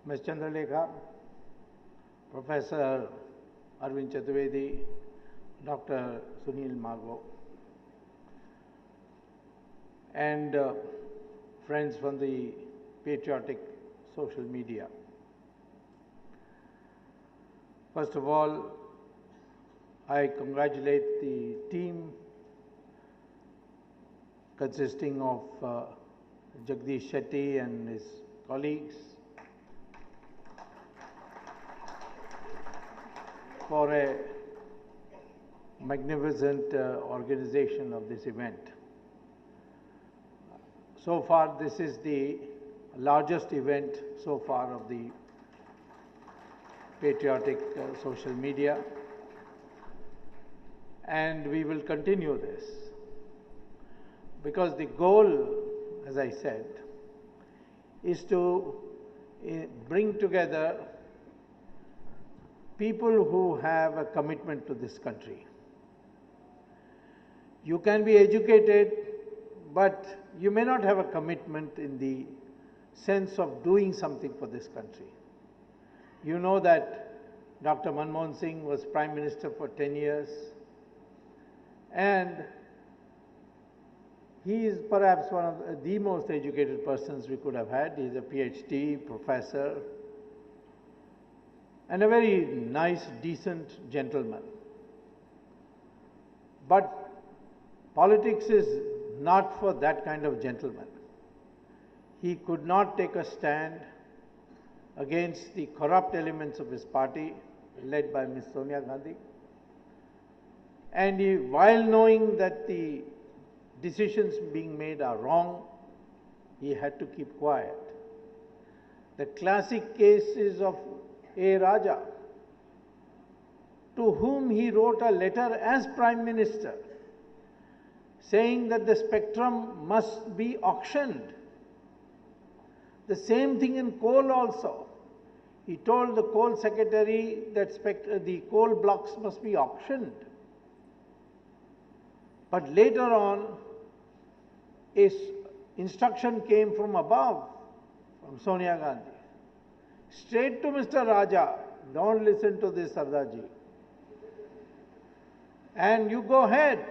Ms. Chandralekha, Professor Arvind Chaturvedi, Dr. Sunil Mago, and friends from the patriotic social media. First of all, I congratulate the team consisting of Jagdish Shetty and his colleagues for a magnificent organization of this event. So far, this is the largest event so far of the patriotic social media, and we will continue this because the goal, as I said, is to bring together people who have a commitment to this country. You can be educated, but you may not have a commitment in the sense of doing something for this country. You know that Dr. Manmohan Singh was Prime Minister for 10 years, and he is perhaps one of the most educated persons we could have had. He is a PhD professor and a very nice, decent gentleman. But politics is not for that kind of gentleman. He could not take a stand against the corrupt elements of his party, led by Ms. Sonia Gandhi. And he, while knowing that the decisions being made are wrong, he had to keep quiet. The classic case is of A. Raja, to whom he wrote a letter as Prime Minister, saying that the spectrum must be auctioned. The same thing in coal also. He told the coal secretary that the coal blocks must be auctioned. But later on, a instruction came from above, from Sonia Gandhi, straight to Mr. Raja, don't listen to this Sardarji. And you go ahead.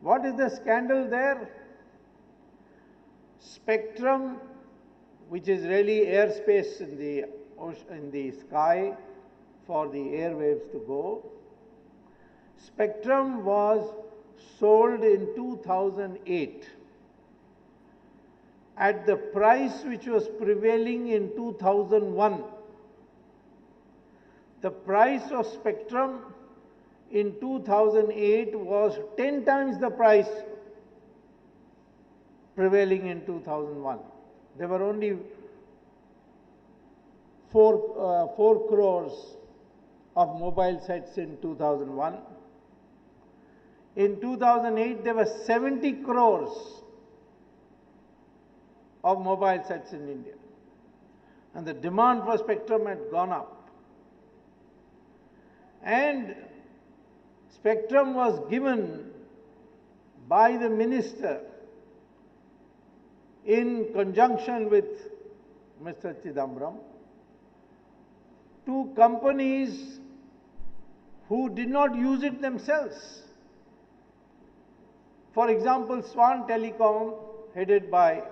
What is the scandal there? Spectrum, which is really airspace in the sky for the airwaves to go. Spectrum was sold in 2008 at the price which was prevailing in 2001. The price of spectrum in 2008 was 10 times the price prevailing in 2001. There were only 4 crores of mobile sets in 2001. In 2008, there were 70 crores of mobile sets in India. And the demand for spectrum had gone up. And spectrum was given by the minister in conjunction with Mr. Chidambaram to companies who did not use it themselves. For example, Swan Telecom, headed by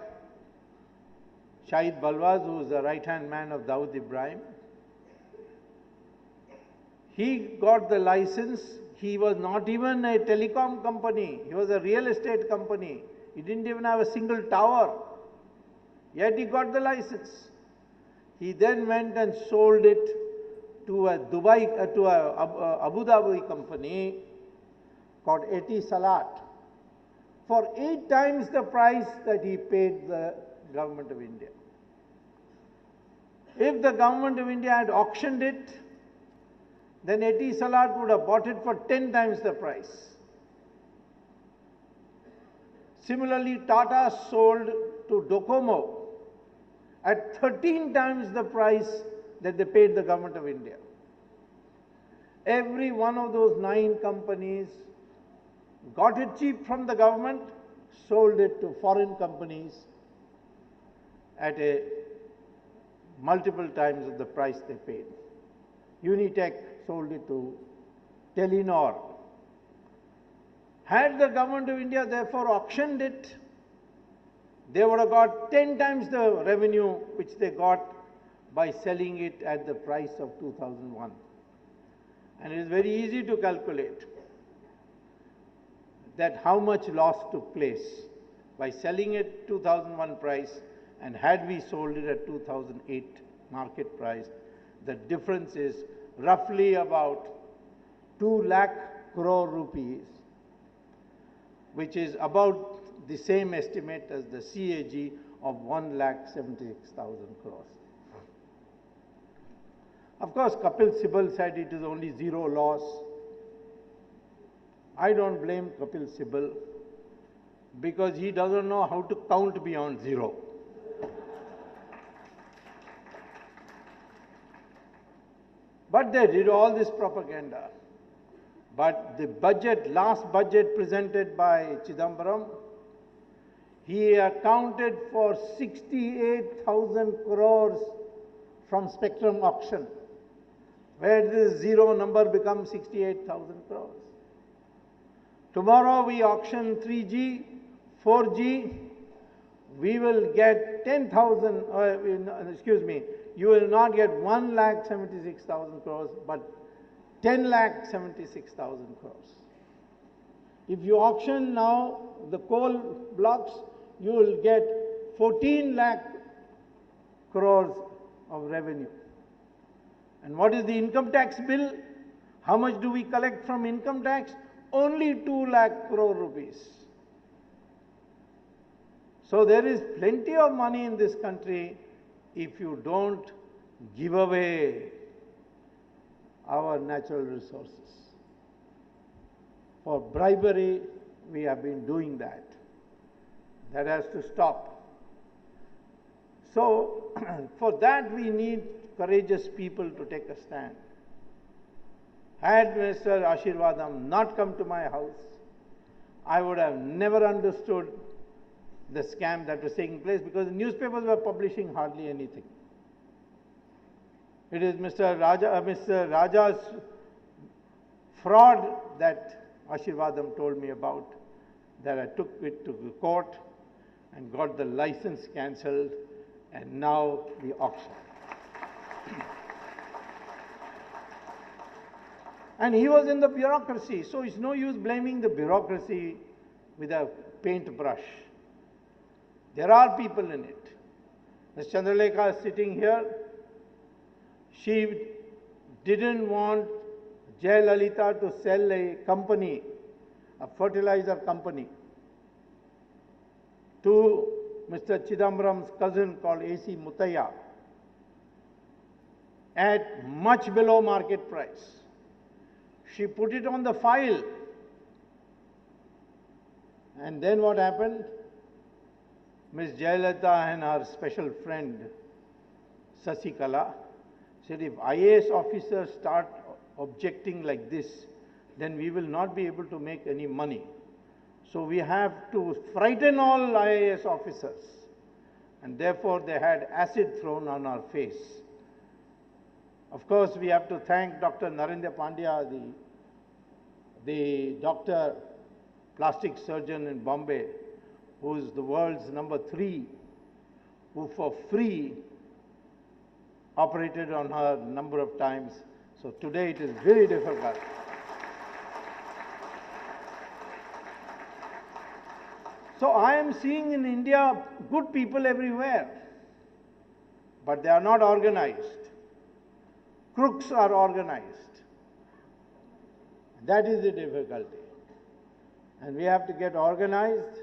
Shahid Balwaz, who is the right-hand man of Dawood Ibrahim, he got the license. He was not even a telecom company. He was a real estate company. He didn't even have a single tower. Yet he got the license. He then went and sold it to a Abu Dhabi company called Etisalat for 8 times the price that he paid the government of India. If the government of India had auctioned it, then Etisalat would have bought it for 10 times the price. Similarly, Tata sold to Docomo at 13 times the price that they paid the government of India. Every one of those 9 companies got it cheap from the government, sold it to foreign companies at a multiple times of the price they paid. Unitech sold it to Telenor. Had the government of India therefore auctioned it, they would have got 10 times the revenue which they got by selling it at the price of 2001. And it is very easy to calculate that how much loss took place by selling it 2001 price, and had we sold it at 2008 market price, the difference is roughly about 2 lakh crore rupees, which is about the same estimate as the CAG of 1,76,000 crores. Of course, Kapil Sibal said it is only zero loss. I don't blame Kapil Sibal because he doesn't know how to count beyond zero. But they did all this propaganda. But the budget, last budget presented by Chidambaram, he accounted for 68,000 crores from spectrum auction, where this zero number becomes 68,000 crores. Tomorrow we auction 3G, 4G, we will get 10,000, you will not get 1,76,000 crores, but 10,76,000 crores. If you auction now the coal blocks, you will get 14 lakh crores of revenue. And what is the income tax bill? How much do we collect from income tax? Only 2 lakh crore rupees. So there is plenty of money in this country if you don't give away our natural resources. For bribery, we have been doing that. That has to stop. So, for that we need courageous people to take a stand. Had Mr. Ashirvadam not come to my house, I would have never understood the scam that was taking place, because the newspapers were publishing hardly anything. It is Mr. Raja's fraud that Ashirvadam told me about, that I took it to the court and got the license cancelled, and now the auction. And he was in the bureaucracy, so it's no use blaming the bureaucracy with a paintbrush. There are people in it. Ms. Chandralekha is sitting here. She didn't want Jayalalitha to sell a company, a fertilizer company, to Mr. Chidambaram's cousin called A.C. Muthaiya at much below market price. She put it on the file. And then what happened? Ms. Jayalalitha and her special friend, Sasikala, said if IAS officers start objecting like this, then we will not be able to make any money. So we have to frighten all IAS officers. And therefore they had acid thrown on our face. Of course, we have to thank Dr. Narendra Pandya, the doctor, plastic surgeon in Bombay, who is the world's number 3, who for free operated on her a number of times. So today it is very difficult. So I am seeing in India good people everywhere, but they are not organized. Crooks are organized. That is the difficulty. And we have to get organized,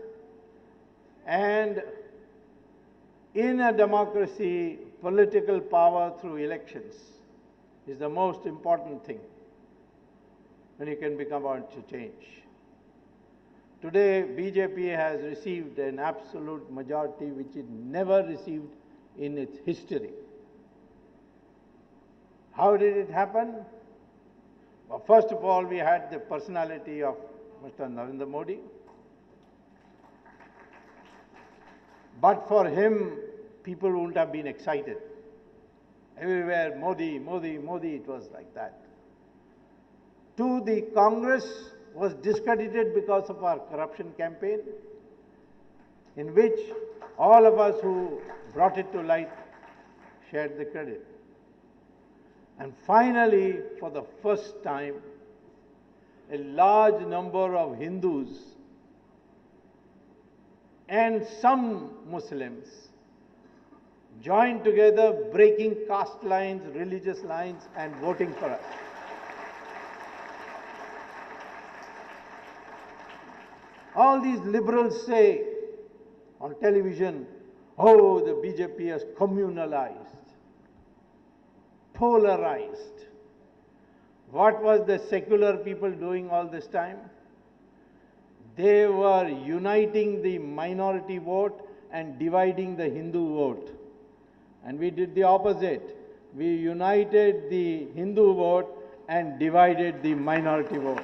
and in a democracy, political power through elections is the most important thing when you can become about to change. Today, BJP has received an absolute majority which it never received in its history. How did it happen? Well, first of all, we had the personality of Mr. Narendra Modi. But for him, people wouldn't have been excited. Everywhere, Modi, Modi, Modi, it was like that. Two, the Congress was discredited because of our corruption campaign, in which all of us who brought it to light shared the credit. And finally, for the first time, a large number of Hindus and some Muslims joined together, breaking caste lines, religious lines, and voting for us. All these liberals say on television, oh, the BJP has communalized, polarized. What was the secular people doing all this time? They were uniting the minority vote and dividing the Hindu vote. And we did the opposite. We united the Hindu vote and divided the minority vote.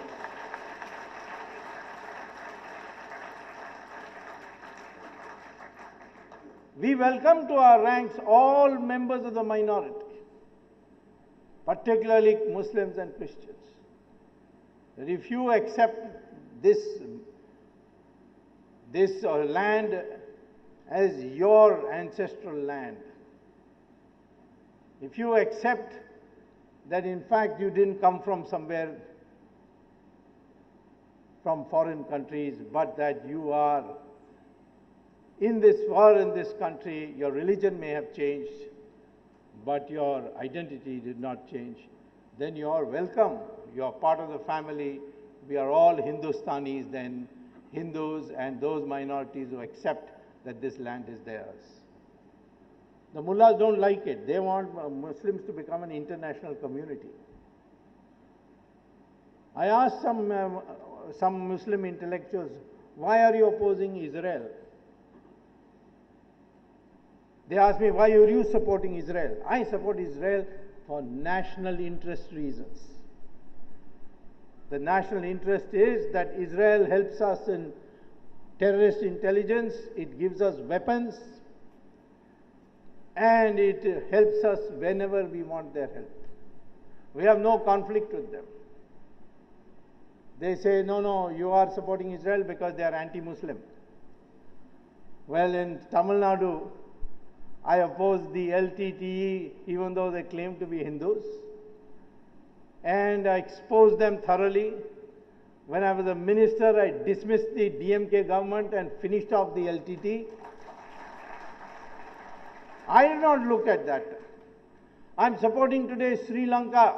We welcome to our ranks all members of the minority, particularly Muslims and Christians. That if you accept this land as your ancestral land, if you accept that in fact you didn't come from somewhere, from foreign countries, but that you are in this country, your religion may have changed, but your identity did not change, then you are welcome. You are part of the family. We are all Hindustanis then, Hindus and those minorities who accept that this land is theirs. The mullahs don't like it. They want Muslims to become an international community. I asked some Muslim intellectuals, why are you opposing Israel? They asked me, why are you supporting Israel? I support Israel for national interest reasons. The national interest is that Israel helps us in terrorist intelligence, it gives us weapons, and it helps us whenever we want their help. We have no conflict with them. They say, no, no, you are supporting Israel because they are anti-Muslim. Well, in Tamil Nadu, I opposed the LTTE even though they claim to be Hindus, and I exposed them thoroughly. When I was a minister, I dismissed the DMK government and finished off the LTTE. I did not look at that. I'm supporting today Sri Lanka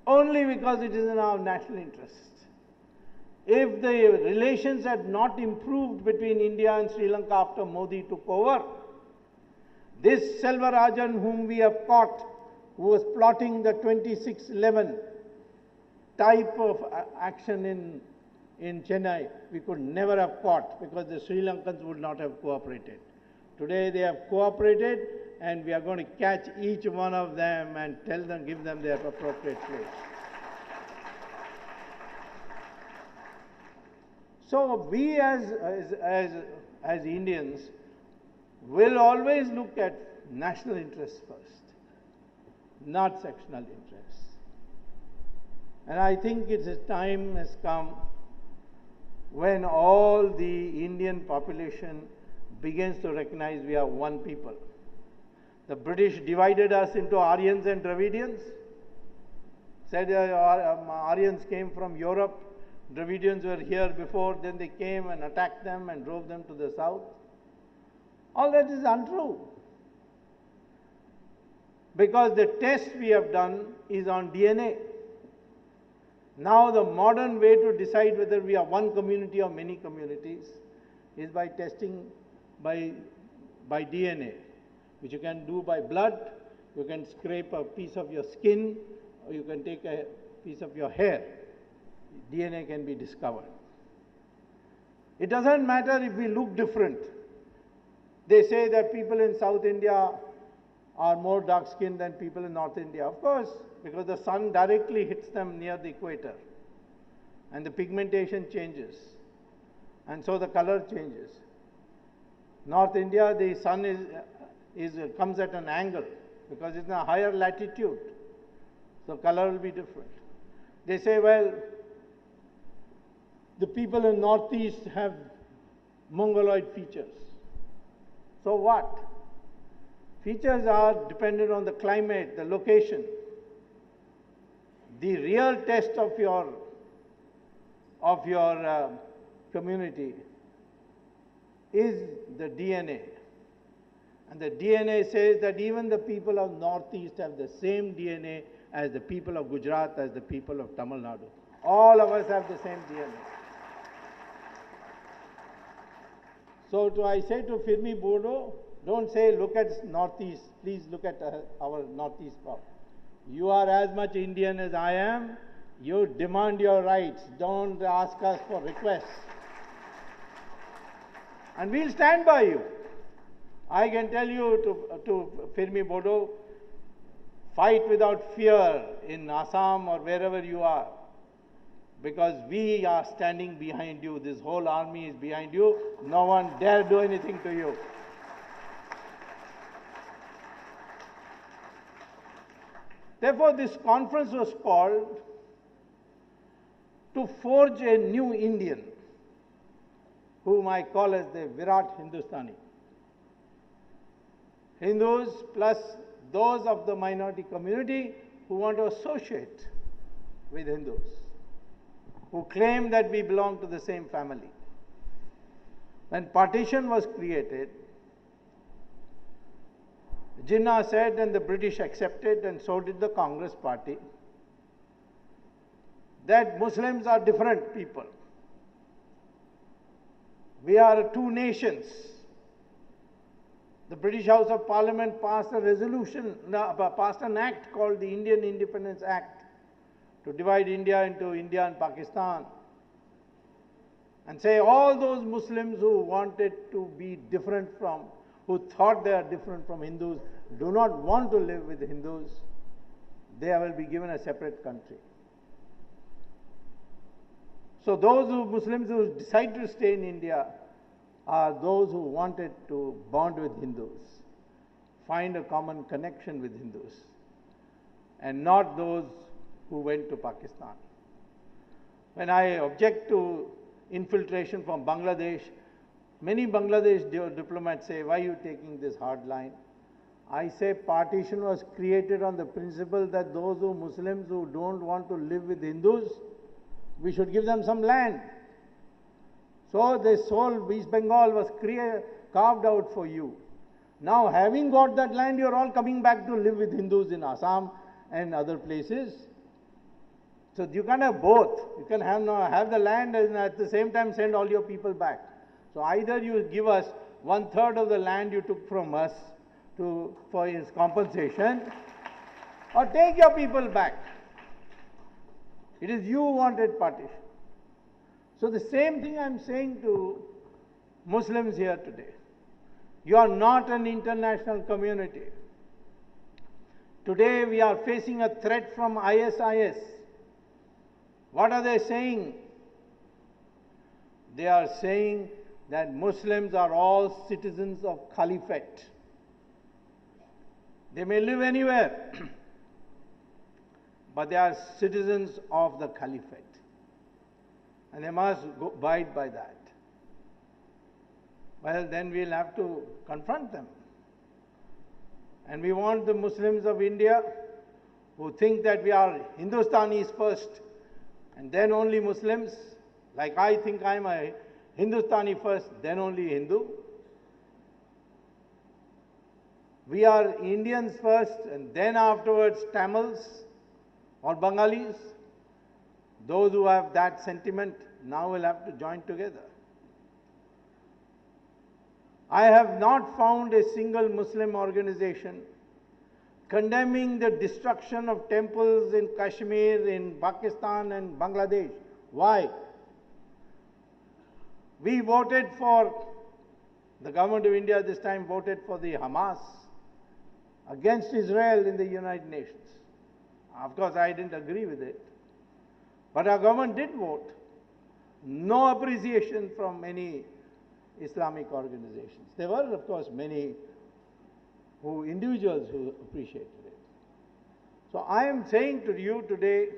only because it is in our national interest. If the relations had not improved between India and Sri Lanka after Modi took over, this Selvarajan whom we have caught, who was plotting the 2611 type of action in Chennai, we could never have caught because the Sri Lankans would not have cooperated. Today they have cooperated, and we are going to catch each one of them and tell them, give them their appropriate place. So we as Indians will always look at national interests first, not sectional interests. And I think time has come when all the Indian population begins to recognize we are one people. The British divided us into Aryans and Dravidians, said Aryans came from Europe, Dravidians were here before, then they came and attacked them and drove them to the south. All that is untrue. Because the test we have done is on DNA. Now the modern way to decide whether we are one community or many communities is by testing by DNA, which you can do by blood, you can scrape a piece of your skin, or you can take a piece of your hair. DNA can be discovered. It doesn't matter if we look different. They say that people in South India are more dark-skinned than people in North India. Of course, because the sun directly hits them near the equator, and the pigmentation changes, and so the color changes. North India, the sun comes at an angle, because it's in a higher latitude. So color will be different. They say, well, the people in Northeast have Mongoloid features. So what? Features are dependent on the climate, the location. The real test of your community is the DNA. And the DNA says that even the people of Northeast have the same DNA as the people of Gujarat, as the people of Tamil Nadu. All of us have the same DNA. So I say to Firmi Bodo, don't say, look at Northeast, please look at our Northeast problem. You are as much Indian as I am. You demand your rights. Don't ask us for requests. And we'll stand by you. I can tell you to Firmi Bodo, fight without fear in Assam or wherever you are, because we are standing behind you. This whole army is behind you. No one dare do anything to you. Therefore, this conference was called to forge a new Indian, whom I call as the Virat Hindustani. Hindus plus those of the minority community who want to associate with Hindus, who claim that we belong to the same family. When partition was created, Jinnah said, and the British accepted, and so did the Congress party, that Muslims are different people. We are two nations. The British House of Parliament passed a resolution, passed an act called the Indian Independence Act to divide India into India and Pakistan, and say all those Muslims who wanted to be different from, who thought they are different from Hindus, do not want to live with Hindus, they will be given a separate country. So those Muslims who decide to stay in India are those who wanted to bond with Hindus, find a common connection with Hindus, and not those who went to Pakistan. When I object to infiltration from Bangladesh, many Bangladesh diplomats say, why are you taking this hard line? I say partition was created on the principle that those Muslims who don't want to live with Hindus, we should give them some land. So this whole East Bengal was carved out for you. Now having got that land, you are all coming back to live with Hindus in Assam and other places. So you can't have both. You can have the land and at the same time send all your people back. So either you give us 1/3 of the land you took from us for his compensation, or take your people back. It is you who wanted partition. So the same thing I am saying to Muslims here today. You are not an international community. Today we are facing a threat from ISIS. What are they saying? They are saying that Muslims are all citizens of Caliphate. They may live anywhere, but they are citizens of the Caliphate. And they must abide by that. Well, then we'll have to confront them. And we want the Muslims of India who think that we are Hindustanis first and then only Muslims, like I think I'm a Hindustani first, then only Hindu. We are Indians first and then afterwards Tamils or Bengalis. Those who have that sentiment now will have to join together. I have not found a single Muslim organization condemning the destruction of temples in Kashmir, in Pakistan and Bangladesh. Why? We voted for, the government of India this time voted for the Hamas against Israel in the United Nations. Of course, I didn't agree with it. But our government did vote. No appreciation from any Islamic organizations. There were, of course, many individuals who appreciated it. So I am saying to you today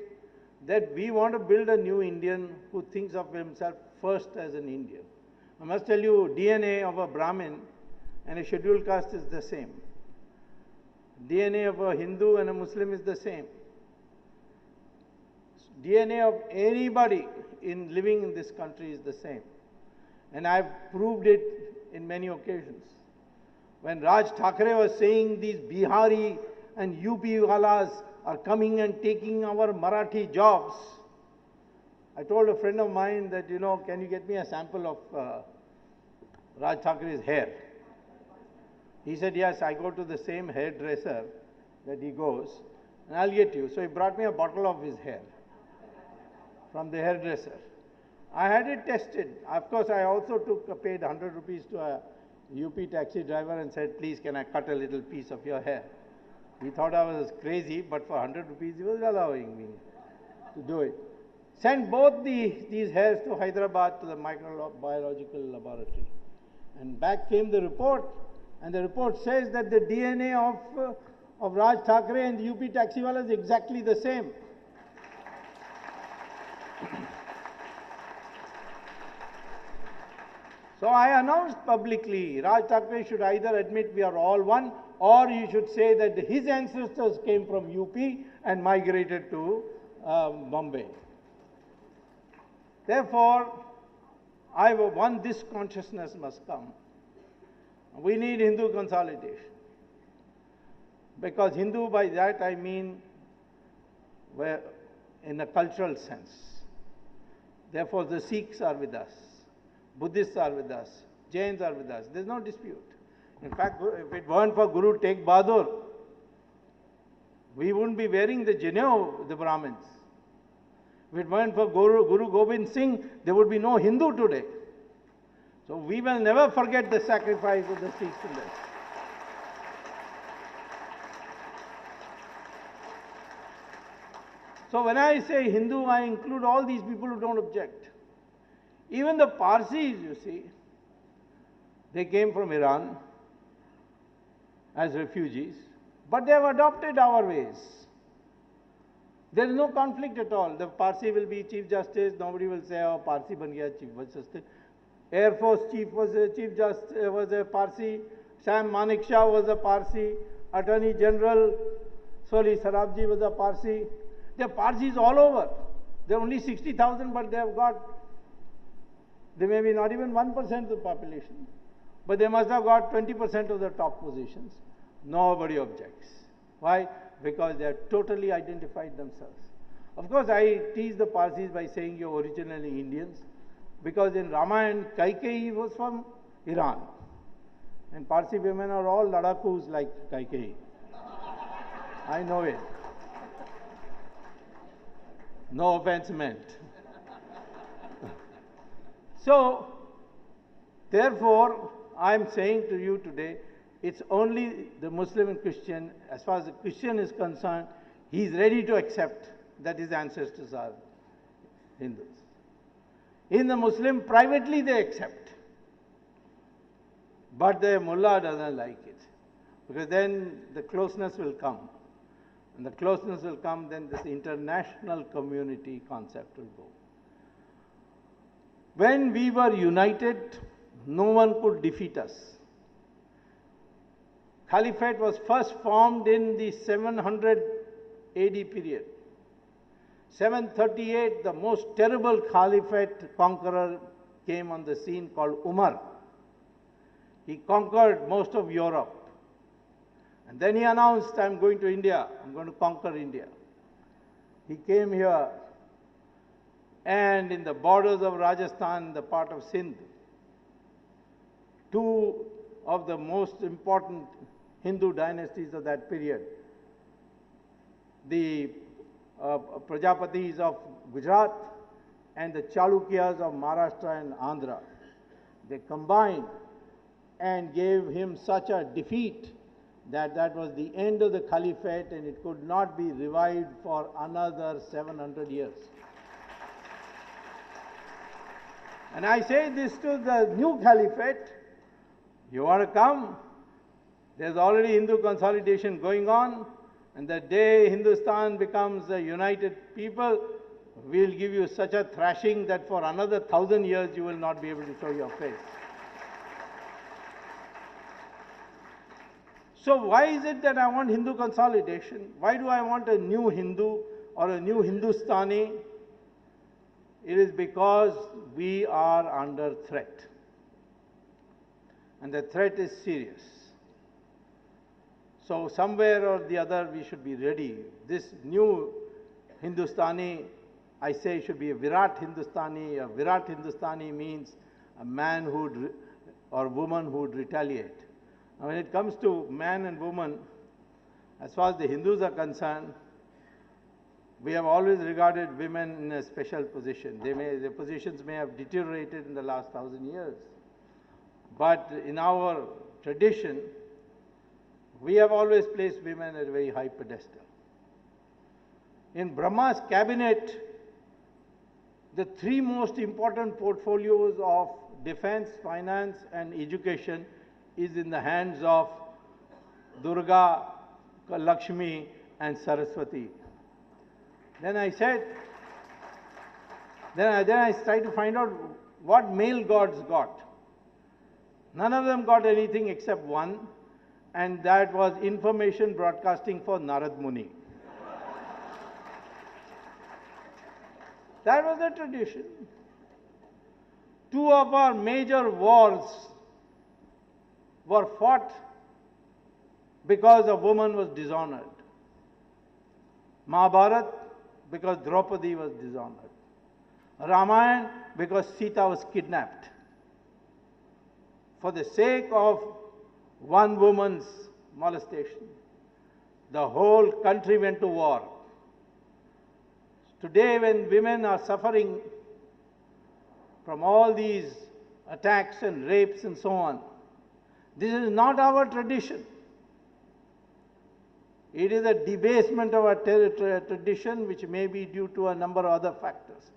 that we want to build a new Indian who thinks of himself first as an Indian. I must tell you, DNA of a Brahmin and a scheduled caste is the same. DNA of a Hindu and a Muslim is the same. DNA of anybody living in this country is the same. And I've proved it in many occasions. When Raj Thackeray was saying these Bihari and UP walas are coming and taking our Marathi jobs, I told a friend of mine that, can you get me a sample of Raj Thackeray's hair? He said, yes, I go to the same hairdresser that he goes, and I'll get you. So he brought me a bottle of his hair from the hairdresser. I had it tested. Of course, I also paid 100 rupees to a UP taxi driver and said, please, can I cut a little piece of your hair? He thought I was crazy, but for 100 rupees, he was allowing me to do it. Sent both these hairs to Hyderabad to the microbiological laboratory. And back came the report, and the report says that the DNA of Raj Thackeray and the UP taxiwala is exactly the same. So I announced publicly, Raj Thackeray should either admit we are all one, or he should say that his ancestors came from UP and migrated to Bombay. Therefore, this consciousness must come. We need Hindu consolidation. Because Hindu, by that I mean in a cultural sense. Therefore, the Sikhs are with us. Buddhists are with us. Jains are with us. There's no dispute. In fact, if it weren't for Guru Tegh Bahadur, we wouldn't be wearing the Janeu, the Brahmins. If it weren't for Guru Gobind Singh, there would be no Hindu today. So we will never forget the sacrifice of the Sikhs in this. So when I say Hindu, I include all these people who don't object. Even the Parsis, you see, they came from Iran as refugees, but they have adopted our ways. There is no conflict at all. The Parsi will be Chief Justice, nobody will say, oh, Parsi ban gaya Chief Justice. Air Force Chief was a Chief Justice, was a Parsi, Sam Manekshaw was a Parsi, Attorney General Soli Sarabji was a Parsi. There are Parsis all over. There are only 60,000, but they may be not even 1% of the population, but they must have got 20% of the top positions. Nobody objects. Why? Because they have totally identified themselves. Of course, I tease the Parsis by saying you're originally Indians, because in Ramayana, Kaikeyi was from Iran. And Parsi women are all Ladakus like Kaikeyi. I know it. No offense meant. So, therefore, I am saying to you today, it's only the Muslim and Christian, as far as the Christian is concerned, he is ready to accept that his ancestors are Hindus. In the Muslim, privately they accept. But the mullah doesn't like it. Because then the closeness will come. And the closeness will come, then this international community concept will go. When we were united, no one could defeat us. Caliphate was first formed in the 700 AD period. 738, the most terrible caliphate conqueror came on the scene called Umar. He conquered most of Europe. And then he announced, I'm going to India, I'm going to conquer India. He came here, and in the borders of Rajasthan, the part of Sindh, two of the most important Hindu dynasties of that period, the Prajapatis of Gujarat and the Chalukyas of Maharashtra and Andhra, they combined and gave him such a defeat that was the end of the caliphate, and it could not be revived for another 700 years. And I say this to the new caliphate, you want to come? There's already Hindu consolidation going on, and the day Hindustan becomes a united people, we'll give you such a thrashing that for another 1,000 years you will not be able to show your face. So why is it that I want Hindu consolidation? Why do I want a new Hindu or a new Hindustani? It is because we are under threat. And the threat is serious. So somewhere or the other we should be ready. This new Hindustani, I say, should be a Virat Hindustani. A Virat Hindustani means a man who would, or woman who would retaliate. Now when it comes to man and woman, as far as the Hindus are concerned, we have always regarded women in a special position. Their positions may have deteriorated in the last 1,000 years. But in our tradition, we have always placed women at a very high pedestal. In Brahma's cabinet, the three most important portfolios of defense, finance and education is in the hands of Durga, Lakshmi and Saraswati. Then I said, then I tried to find out what male gods got. None of them got anything except one, and that was information broadcasting for Narad Muni. That was the tradition. Two of our major wars were fought because a woman was dishonored. Mahabharat, because Draupadi was dishonored. Ramayana, because Sita was kidnapped. For the sake of one woman's molestation, the whole country went to war. Today, when women are suffering from all these attacks and rapes and so on, this is not our tradition. It is a debasement of our tradition, which may be due to a number of other factors.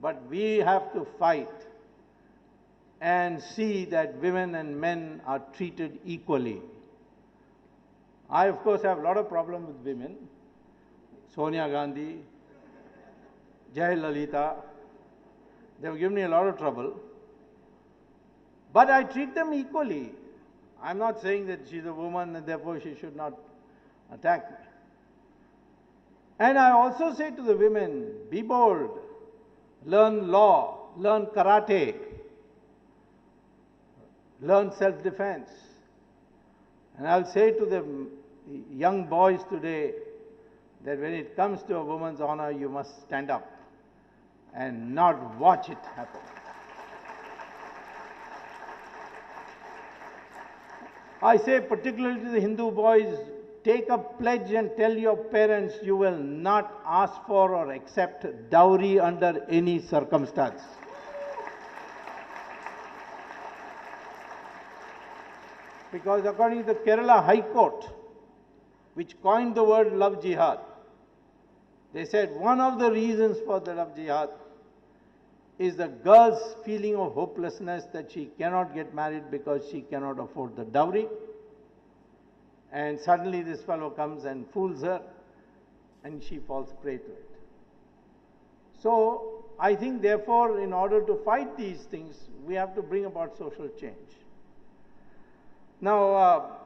But we have to fight and see that women and men are treated equally. I, of course, have a lot of problems with women. Sonia Gandhi, Jayalalitha, they have given me a lot of trouble. But I treat them equally. I'm not saying that she's a woman and therefore she should not attack me. And I also say to the women, be bold, learn law, learn karate, learn self-defense. And I'll say to the young boys today that when it comes to a woman's honor, you must stand up and not watch it happen. I say particularly to the Hindu boys, take a pledge and tell your parents you will not ask for or accept dowry under any circumstance. Because according to the Kerala High Court, which coined the word love jihad, they said one of the reasons for the love jihad is the girl's feeling of hopelessness that she cannot get married because she cannot afford the dowry. And suddenly this fellow comes and fools her and she falls prey to it. So I think therefore in order to fight these things, we have to bring about social change. Now,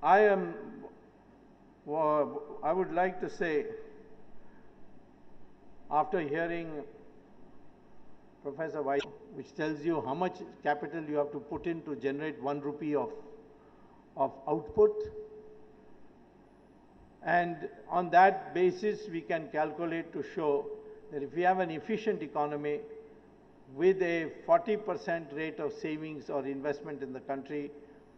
I would like to say, after hearing Professor White, which tells you how much capital you have to put in to generate 1 rupee of output, and on that basis we can calculate to show that if we have an efficient economy with a 40% rate of savings or investment in the country,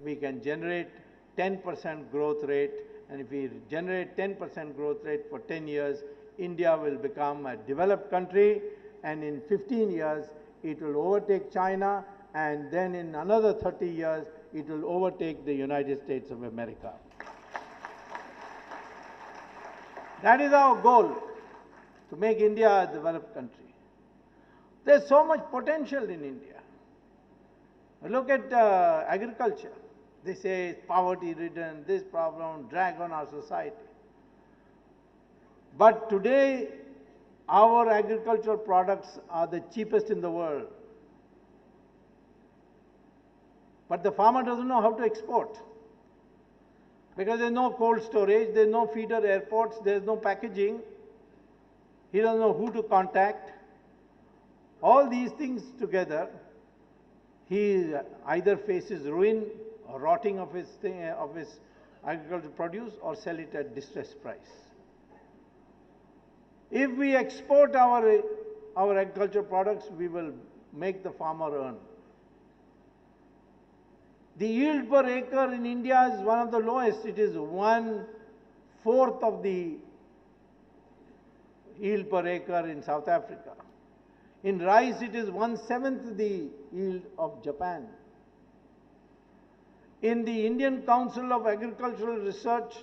we can generate 10% growth rate, and if we generate 10% growth rate for 10 years, India will become a developed country, and in 15 years it will overtake China, and then in another 30 years it will overtake the United States of America. That is our goal, to make India a developed country. There is so much potential in India. Look at agriculture. They say it's poverty-ridden, this problem, drag on our society. But today, our agricultural products are the cheapest in the world. But the farmer doesn't know how to export. Because there's no cold storage, there's no feeder airports, there's no packaging. He doesn't know who to contact. All these things together, he either faces ruin or rotting of his agricultural produce, or sell it at distressed price. If we export our agricultural products, we will make the farmer earn. The yield per acre in India is one of the lowest. It is 1/4 of the yield per acre in South Africa. In rice, it is 1/7 the yield of Japan. In the Indian Council of Agricultural Research,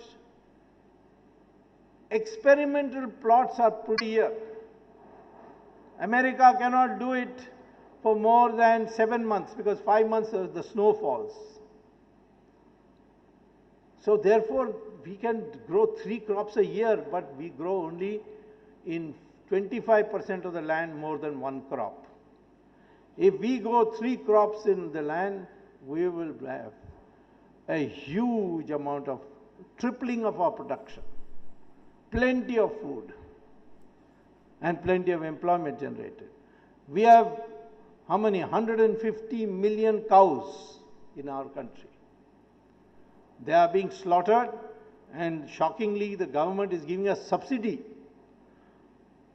experimental plots are put here. America cannot do it for more than 7 months because 5 months the snow falls. So therefore, we can grow 3 crops a year, but we grow only in 25% of the land more than 1 crop. If we grow 3 crops in the land, we will have a huge amount of tripling of our production, plenty of food, and plenty of employment generated. We have how many? 150 million cows in our country. They are being slaughtered, and shockingly, the government is giving us subsidy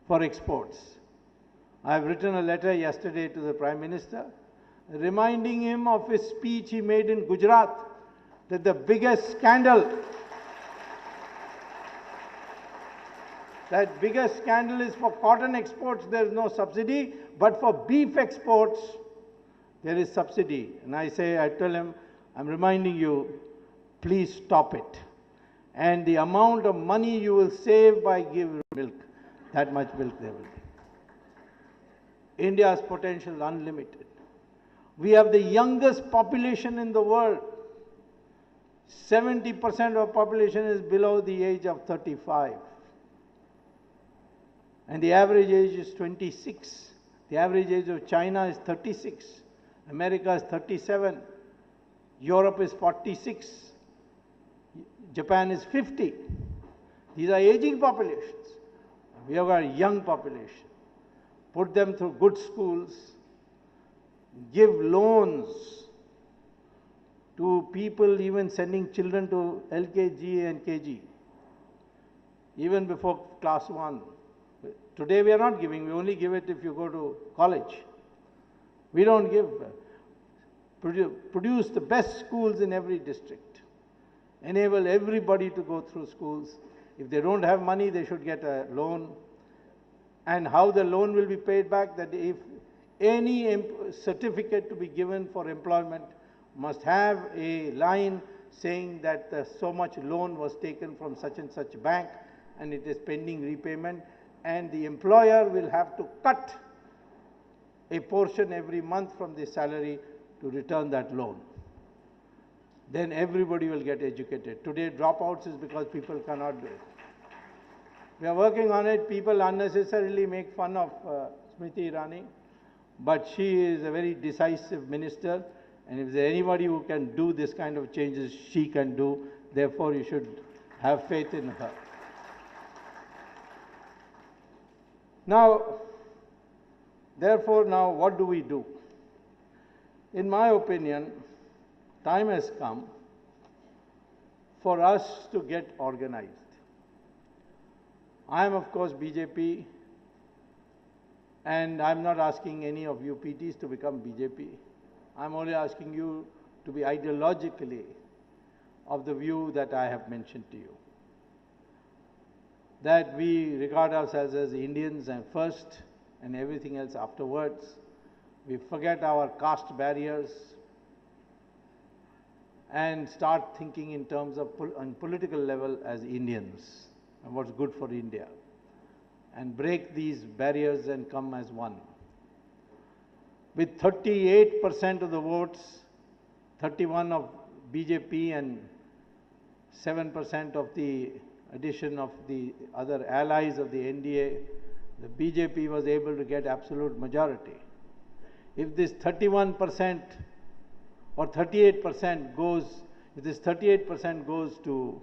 for exports. I have written a letter yesterday to the Prime Minister, reminding him of his speech he made in Gujarat, that the biggest scandal is for cotton exports, there is no subsidy, but for beef exports, there is subsidy. And I tell him, I'm reminding you, please stop it. And the amount of money you will save by giving milk, that much milk there will be. India's potential is unlimited. We have the youngest population in the world. 70% of population is below the age of 35. And the average age is 26. The average age of China is 36. America is 37. Europe is 46. Japan is 50. These are aging populations. We have a young population. Put them through good schools. Give loans to people even sending children to LKG and KG, even before class 1. Today we are not giving, we only give it if you go to college. We don't give. Produce the best schools in every district. Enable everybody to go through schools. If they don't have money, they should get a loan. And how the loan will be paid back, that if any certificate to be given for employment must have a line saying that so much loan was taken from such and such bank and it is pending repayment, and the employer will have to cut a portion every month from the salary to return that loan. Then everybody will get educated. Today dropouts is because people cannot do it. We are working on it. People unnecessarily make fun of Smriti Irani, but she is a very decisive minister, and if there is anybody who can do this kind of changes, she can do. Therefore, you should have faith in her. Now, what do we do? In my opinion, time has come for us to get organized. I am, of course, BJP, and I'm not asking any of you PTs to become BJP. I'm only asking you to be ideologically of the view that I have mentioned to you. That we regard ourselves as Indians and first and everything else afterwards. We forget our caste barriers and start thinking in terms of on political level as Indians and what's good for India, and break these barriers and come as one. With 38% of the votes, 31 of BJP and 7% of the addition of the other allies of the NDA, the BJP was able to get absolute majority. If this 31% or 38% goes, if this 38% goes to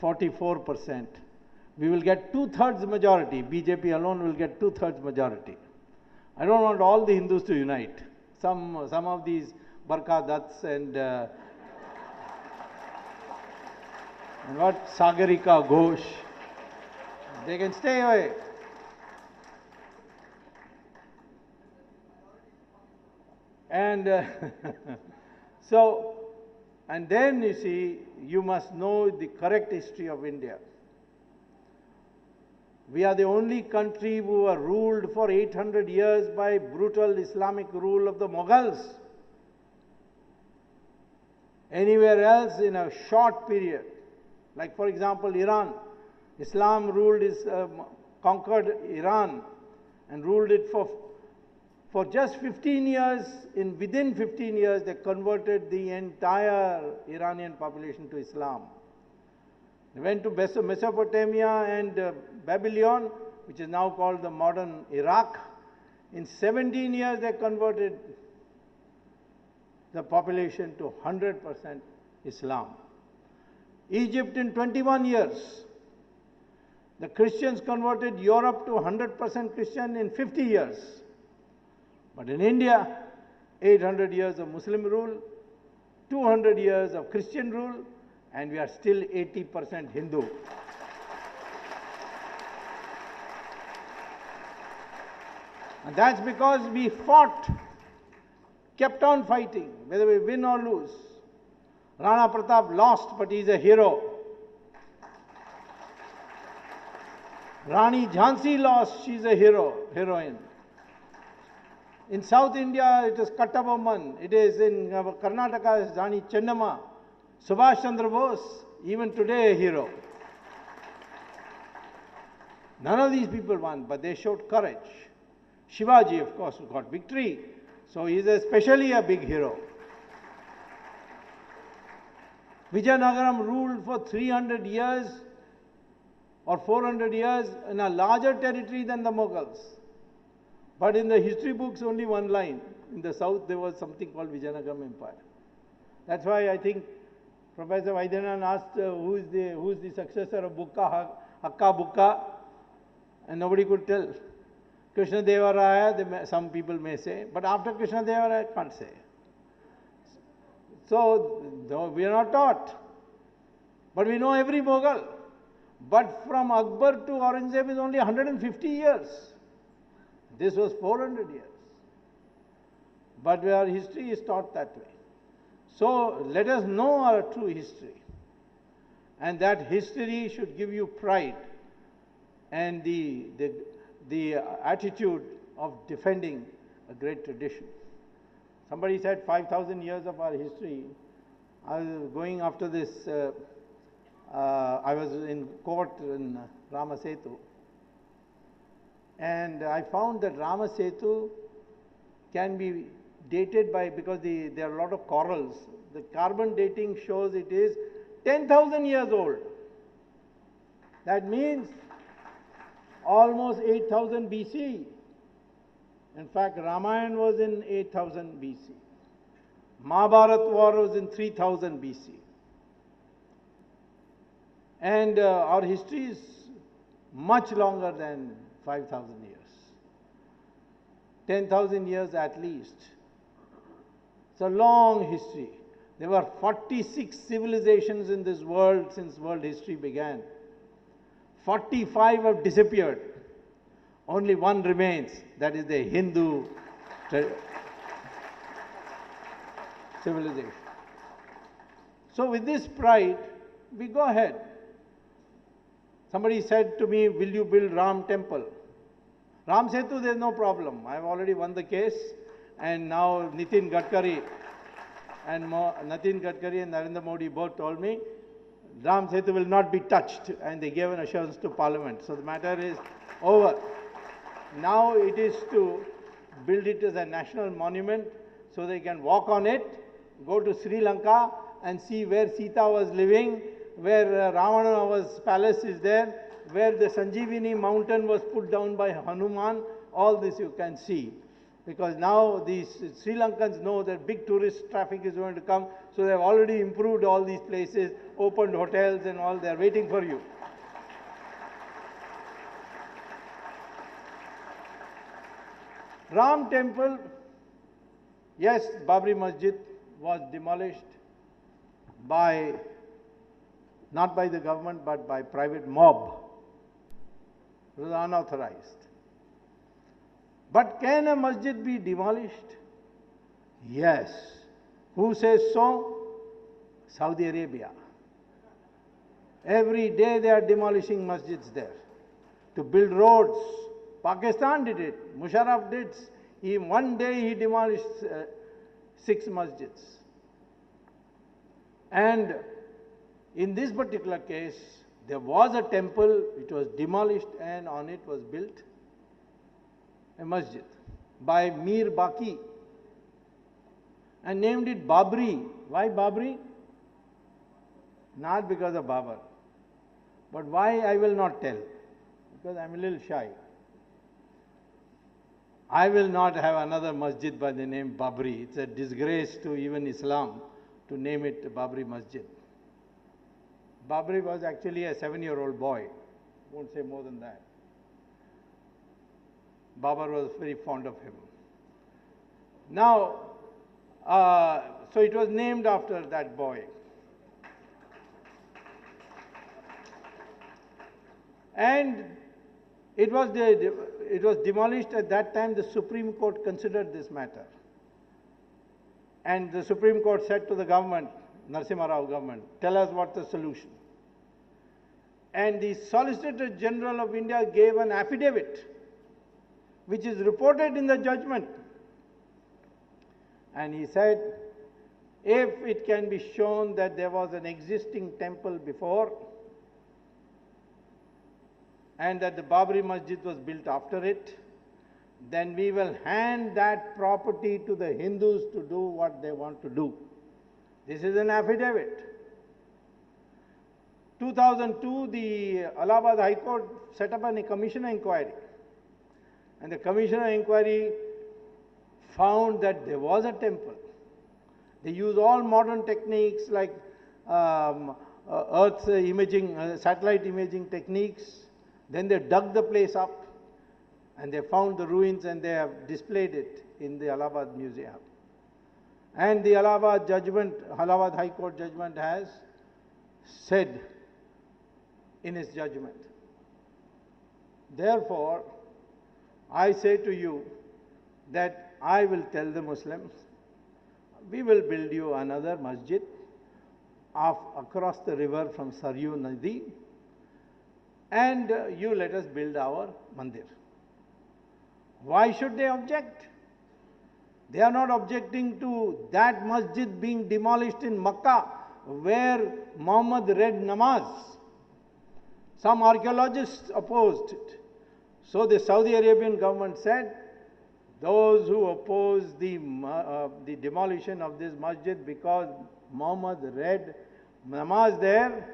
44%, we will get 2/3 majority. BJP alone will get 2/3 majority. I don't want all the Hindus to unite. Some of these Barka Dats and what Sagarika Ghosh, they can stay away. And and then you see, you must know the correct history of India. We are the only country who were ruled for 800 years by brutal Islamic rule of the Mughals. Anywhere else in a short period, like for example Iran, Islam ruled conquered Iran and ruled it for just 15 years. Within 15 years, they converted the entire Iranian population to Islam. They went to Mesopotamia and Babylon, which is now called the modern Iraq. In 17 years, they converted the population to 100% Islam. Egypt in 21 years. The Christians converted Europe to 100% Christian in 50 years. But in India, 800 years of Muslim rule, 200 years of Christian rule, and we are still 80% Hindu. And that's because we fought, kept on fighting, whether we win or lose. Rana Pratap lost, but he's a hero. Rani Jhansi lost, she's a heroine. In South India, it is Kattabomman. It is in Karnataka, it's Rani Chennamma. Subhash Chandra Bose, even today a hero. None of these people won, but they showed courage. Shivaji, of course, got victory. So he is especially a big hero. Vijayanagaram ruled for 300 years or 400 years in a larger territory than the Mughals. But in the history books, only one line. In the south, there was something called Vijayanagaram Empire. That's why I think Professor Vaidyanathan asked who is the successor of Hakka Bukka, and nobody could tell. Krishna Deva Raya, some people may say, but after Krishna Deva Raya, can't say. So we are not taught, but we know every Mughal. But from Akbar to Aurangzeb is only 150 years. This was 400 years. But our history is taught that way. So let us know our true history. And that history should give you pride and the attitude of defending a great tradition. Somebody said 5,000 years of our history. I was going after this, I was in court in Ramasetu. And I found that Ramasetu can be dated by, because there are a lot of corals, the carbon dating shows it is 10,000 years old. That means almost 8,000 BC. In fact, Ramayana was in 8,000 BC. Mahabharata war was in 3,000 BC. And our history is much longer than 5,000 years. 10,000 years at least. It's a long history. There were 46 civilizations in this world since world history began. 45 have disappeared. Only one remains, that is the Hindu civilization. So with this pride, we go ahead. Somebody said to me, will you build Ram temple? Ram Setu, there is no problem. I have already won the case, and now Nitin Gadkari and Narendra Modi both told me, Ram Setu will not be touched, and they gave an assurance to Parliament. So the matter is over. Now it is to build it as a national monument so they can walk on it, go to Sri Lanka and see where Sita was living, where Ravana's palace is there, where the Sanjeevani mountain was put down by Hanuman. All this you can see. Because now the Sri Lankans know that big tourist traffic is going to come, so they have already improved all these places, opened hotels and all, they are waiting for you. Ram Temple, yes, Babri Masjid was demolished by, not by the government, but by private mob. It was unauthorized. But can a masjid be demolished? Yes. Who says so? Saudi Arabia. Every day they are demolishing masjids there to build roads. Pakistan did it. Musharraf did. In one day he demolished 6 masjids. And in this particular case, there was a temple which was demolished and on it was built a masjid by Mir Baki and named it Babri. Why Babri? Not because of Babar. But why I will not tell, because I am a little shy. I will not have another masjid by the name Babri. It's a disgrace to even Islam to name it Babri Masjid. Babri was actually a 7-year-old boy. Won't say more than that. Babar was very fond of him. Now, so it was named after that boy. And it was demolished at that time. The Supreme Court considered this matter. And the Supreme Court said to the government, Narasimha Rao government, tell us what's the solution. And the Solicitor General of India gave an affidavit, which is reported in the judgment. And he said, if it can be shown that there was an existing temple before, and that the Babri Masjid was built after it, then we will hand that property to the Hindus to do what they want to do. This is an affidavit. 2002, the Allahabad High Court set up a commissioner inquiry. And the commissioner inquiry found that there was a temple. They use all modern techniques like Earth imaging, satellite imaging techniques. Then they dug the place up and they found the ruins and they have displayed it in the Allahabad Museum. And the Allahabad High Court judgment has said in its judgment. Therefore, I say to you that I will tell the Muslims, we will build you another masjid across the river from Saryu Nadi, and you let us build our mandir. Why should they object? They are not objecting to that masjid being demolished in Makkah, where Muhammad read namaz. Some archaeologists opposed it. So the Saudi Arabian government said, those who oppose the demolition of this masjid because Muhammad read namaz there,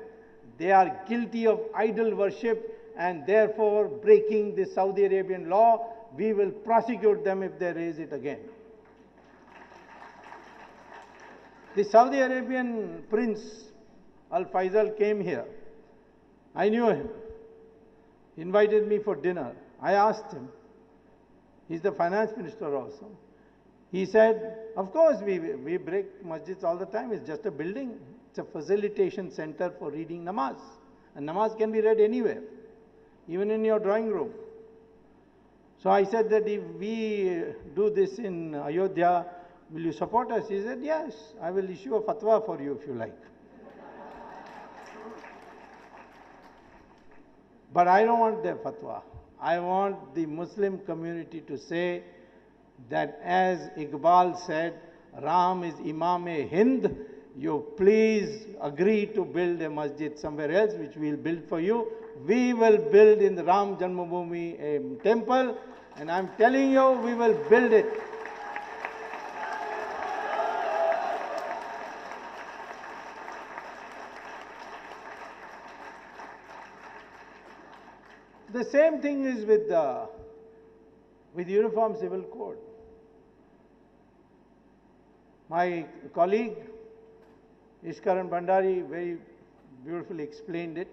they are guilty of idol worship and therefore breaking the Saudi Arabian law. We will prosecute them if they raise it again. The Saudi Arabian Prince Al Faisal came here. I knew him. He invited me for dinner. I asked him. He's the finance minister also. He said, of course we break masjids all the time. It's just a building. It's a facilitation center for reading namaz. And namaz can be read anywhere, even in your drawing room. So I said that if we do this in Ayodhya, will you support us? He said, yes, I will issue a fatwa for you if you like. But I don't want their fatwa. I want the Muslim community to say that as Iqbal said, Ram is Imam-e-Hind, you please agree to build a masjid somewhere else, which we will build for you. We will build in the Ram Janmabhoomi a temple, and I'm telling you, we will build it. The same thing is with Uniform Civil Code. My colleague Ishkaran Bhandari very beautifully explained it.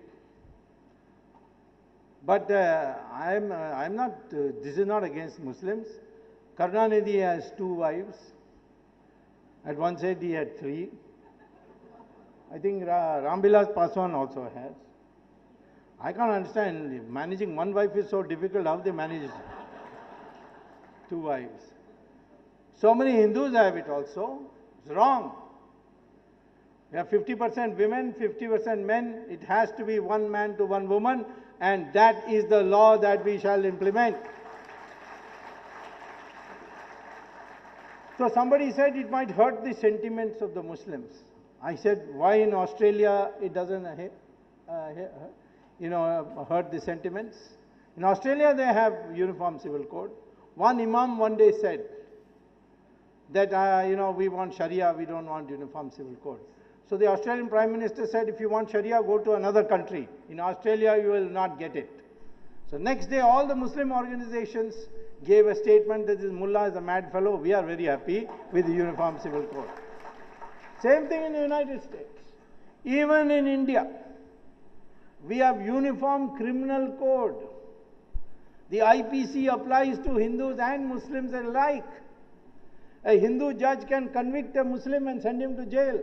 But I'm not. This is not against Muslims. Karunanidhi has 2 wives. At one side he had 3. I think Ramvilas Paswan also has. I can't understand. If managing 1 wife is so difficult, how they manage 2 wives. So many Hindus have it also. It's wrong. We have 50% women, 50% men. It has to be 1 man to 1 woman, and that is the law that we shall implement. So somebody said it might hurt the sentiments of the Muslims. I said, why in Australia it doesn't hurt the sentiments? In Australia they have Uniform Civil Code. One Imam one day said that, we want Sharia, we don't want Uniform Civil Code. So the Australian Prime Minister said, if you want Sharia, go to another country. In Australia, you will not get it. So next day, all the Muslim organizations gave a statement that this mullah is a mad fellow. We are very happy with the Uniform Civil Code. Same thing in the United States. Even in India, we have Uniform Criminal Code. The IPC applies to Hindus and Muslims alike. A Hindu judge can convict a Muslim and send him to jail.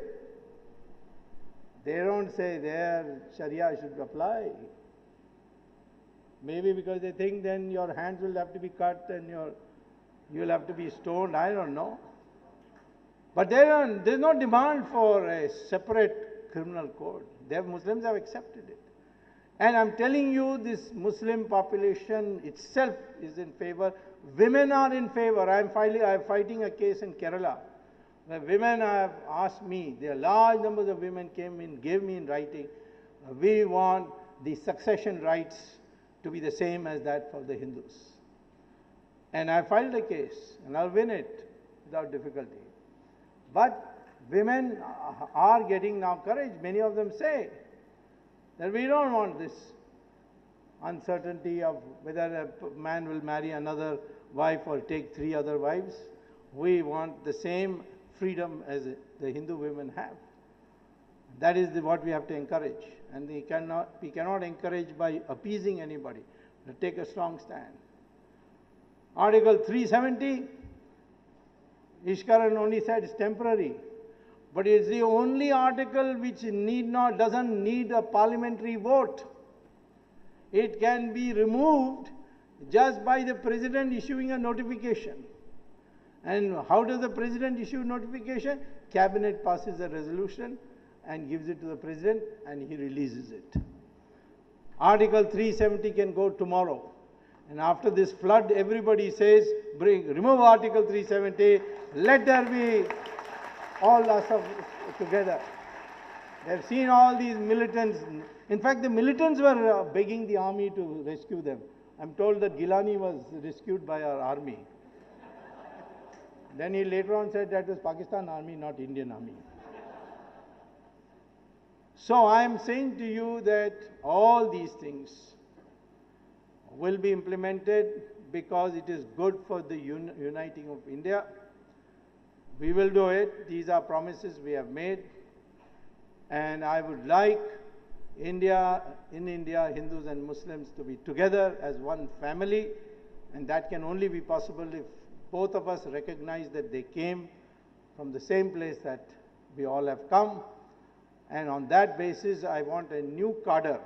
They don't say their Sharia should apply. Maybe because they think then your hands will have to be cut and you'll have to be stoned. I don't know. But there's no demand for a separate criminal code. Muslims have accepted it. And I'm telling you, this Muslim population itself is in favor. Women are in favor. I'm fighting a case in Kerala. The women have asked me, there are large numbers of women came in, gave me in writing, we want the succession rights to be the same as that for the Hindus. And I filed a case, and I'll win it without difficulty. But women are getting now courage. Many of them say that we don't want this uncertainty of whether a man will marry another wife or take 3 other wives. We want the same freedom as the Hindu women have. That is what we have to encourage. And we cannot encourage by appeasing anybody. We take a strong stand. Article 370, Ishkaran only said it's temporary. But it's the only article which doesn't need a parliamentary vote. It can be removed just by the President issuing a notification. And how does the President issue notification? Cabinet passes a resolution and gives it to the President, and he releases it. Article 370 can go tomorrow. And after this flood, everybody says, remove Article 370, let there be all us together. They've seen all these militants. In fact, the militants were begging the army to rescue them. I'm told that Gilani was rescued by our army. Then he later on said that was Pakistan army, not Indian army. So I am saying to you that all these things will be implemented because it is good for the uniting of India. We will do it. These are promises we have made. And I would like in India, Hindus and Muslims to be together as one family. And that can only be possible if both of us recognize that they came from the same place that we all have come. And on that basis, I want a new cadre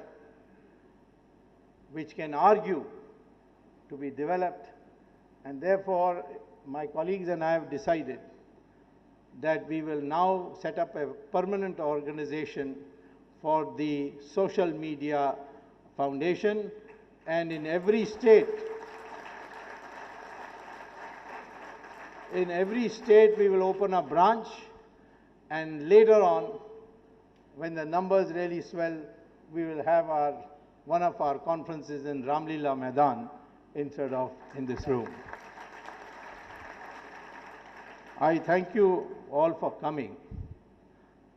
which can argue to be developed. And therefore, my colleagues and I have decided that we will now set up a permanent organization for the social media foundation, and in every state, we will open a branch, and later on, when the numbers really swell, we will have one of our conferences in Ramlila Maidan instead of in this room. I thank you all for coming.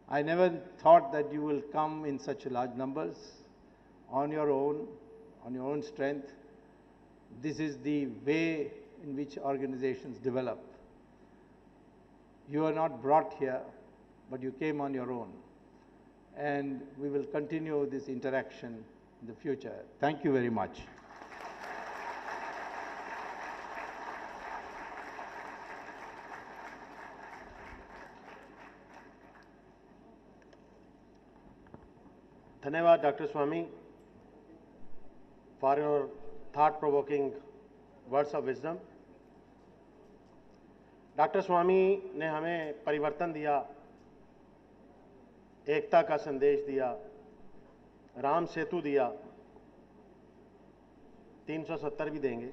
I never thought that you will come in such large numbers on your own, on your own strength. This is the way in which organizations develop. You are not brought here, but you came on your own. And we will continue this interaction in the future. Thank you very much. Dhanyavad, Dr. Swamy, for your thought-provoking words of wisdom. Doctor Swami ने हमें परिवर्तन दिया, एकता का संदेश दिया, राम सेतु दिया, 370 भी देंगे,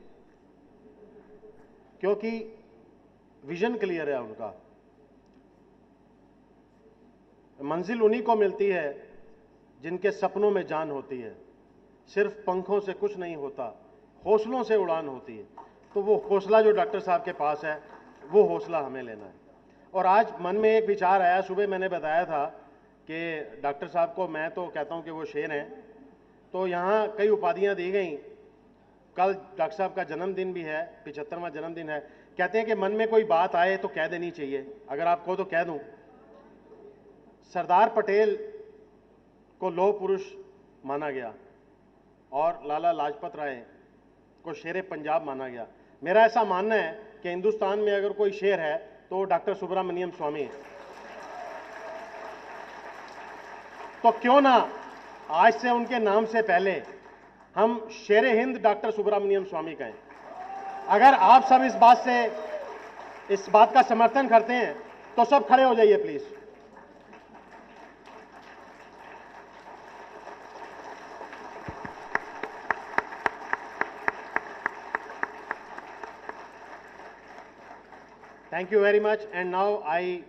क्योंकि विजन क्लियर है उनका। मंजिल उन्हीं को मिलती है जिनके सपनों में जान होती है। सिर्फ पंखों से कुछ नहीं होता, हौसलों से उड़ान होती है। तो वो हौसला जो डॉक्टर साहब के पास है, वो हौसला हमें लेना है। और आज मन में एक विचार आया, सुबह मैंने बताया था कि डॉक्टर साहब को मैं तो कहता हूं कि वो शेर हैं, तो यहाँ कई उपाधियां दी गई। कल डॉक्टर साहब का जन्मदिन भी है, 75वां जन्मदिन है। कहते हैं कि मन में कोई बात आए तो कह देनी चाहिए। अगर आप कहो तो कह दूं, सरदार पटेल को लौह पुरुष माना गया और लाला लाजपत राय को शेर पंजाब माना गया। मेरा ऐसा मानना है कि हिंदुस्तान में अगर कोई शेर है तो डॉक्टर सुब्रमण्यम स्वामी है। तो क्यों ना आज से उनके नाम से पहले हम शेर हिंद डॉक्टर सुब्रमण्यम स्वामी कहें। अगर आप सब इस बात का समर्थन करते हैं तो सब खड़े हो जाइए please. Thank you very much, and now I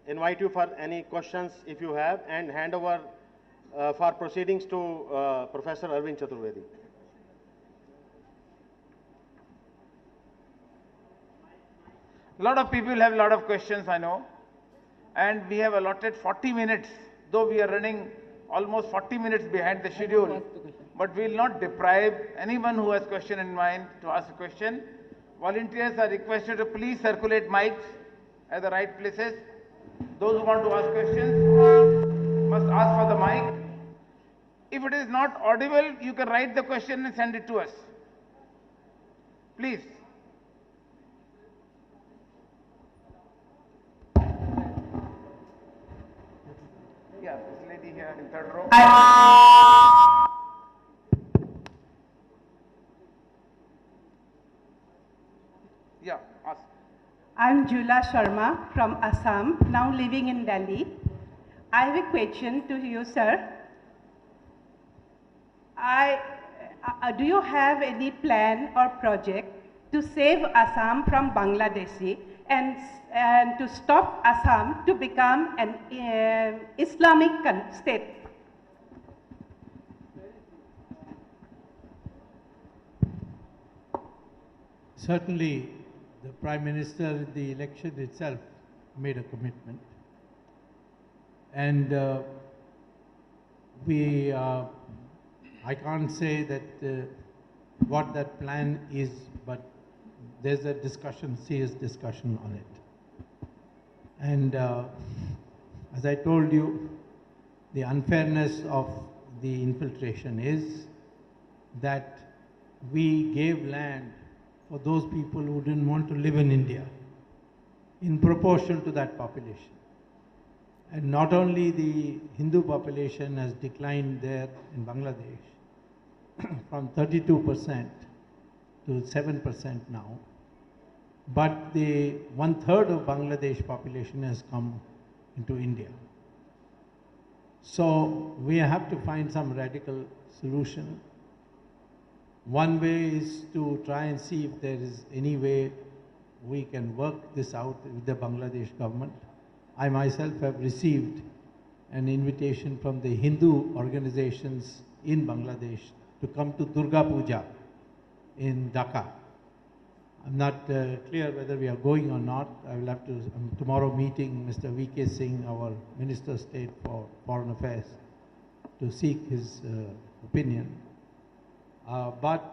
invite you for any questions if you have, and hand over for proceedings to Professor Arvind Chaturvedi. A lot of people have a lot of questions, I know, and we have allotted 40 minutes, though we are running almost 40 minutes behind the schedule, but we will not deprive anyone who has question in mind to ask a question. Volunteers are requested to please circulate mics at the right places. Those who want to ask questions must ask for the mic. If it is not audible, you can write the question and send it to us. Please. Yeah, this lady here in third row. Yeah, ask. I'm Jula Sharma from Assam, now living in Delhi. I have a question to you, sir. Do you have any plan or project to save Assam from Bangladeshi and to stop Assam to become an Islamic state? Certainly, the Prime Minister in the election itself made a commitment. And I can't say that what that plan is, but there's a discussion, serious discussion on it. And as I told you, the unfairness of the infiltration is that we gave land for those people who didn't want to live in India in proportion to that population. And not only the Hindu population has declined there in Bangladesh from 32% to 7% now, but the 1/3 of Bangladesh population has come into India. So we have to find some radical solution. One way is to try and see if there is any way we can work this out with the Bangladesh government. I myself have received an invitation from the Hindu organizations in Bangladesh to come to Durga Puja in Dhaka. I'm not clear whether we are going or not. I will have to, tomorrow meeting Mr. V.K. Singh, our Minister of State for Foreign Affairs, to seek his opinion. But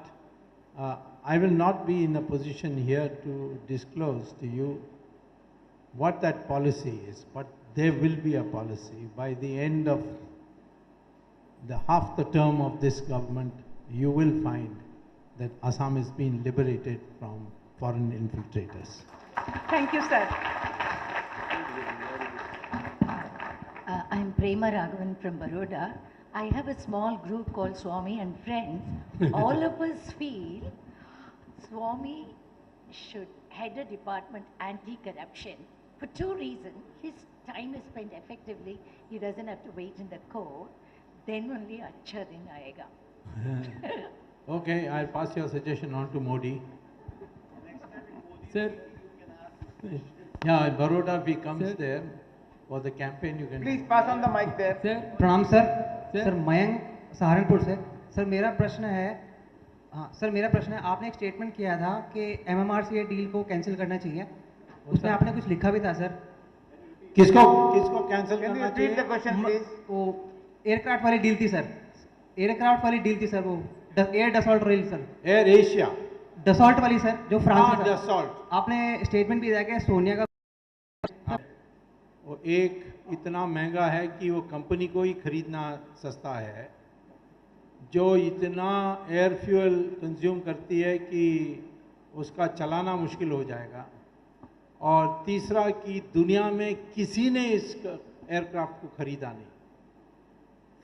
I will not be in a position here to disclose to you what that policy is, but there will be a policy. By the end of half the term of this government, you will find that Assam has been liberated from foreign infiltrators. Thank you, sir. I'm Prema Raghavan from Baroda. I have a small group called Swamy and Friends. All of us feel Swamy should head a department anti-corruption for two reasons. His time is spent effectively. He doesn't have to wait in the court. Then only acha din aayega. Okay, I'll pass your suggestion on to Modi. Sir, Yeah, in Baroda, if he comes Sir. there for the campaign, you can. Please pass on the mic there. sir, प्रणाम sir sir. Sir Mayank Saharanpur से sir मेरा प्रश्न है हाँ sir मेरा प्रश्न है आपने एक स्टेटमेंट किया था कि एमएमआरसीए डील को कैंसिल करना चाहिए उसमें आपने कुछ लिखा भी था सर किसको कैंसिल Can you करना repeat the चाहिए? question, please? वो एयरक्राफ्ट वाली डील थी सर एयरक्राफ्ट वाली डील थी सर वो air Dassault rail sir air Asia. Dassault वाली सर जो फ्रांस हाँ, में था। डसॉल्ट। आपने स्टेटमेंट भी दिया कि सोनिया का वो एक इतना महंगा है कि वो कंपनी को ही खरीदना सस्ता है, जो इतना एयर फ्यूल कंज्यूम करती है कि उसका चलाना मुश्किल हो जाएगा। और तीसरा कि दुनिया में किसी ने इस एयरक्राफ्ट को खरीदा नहीं,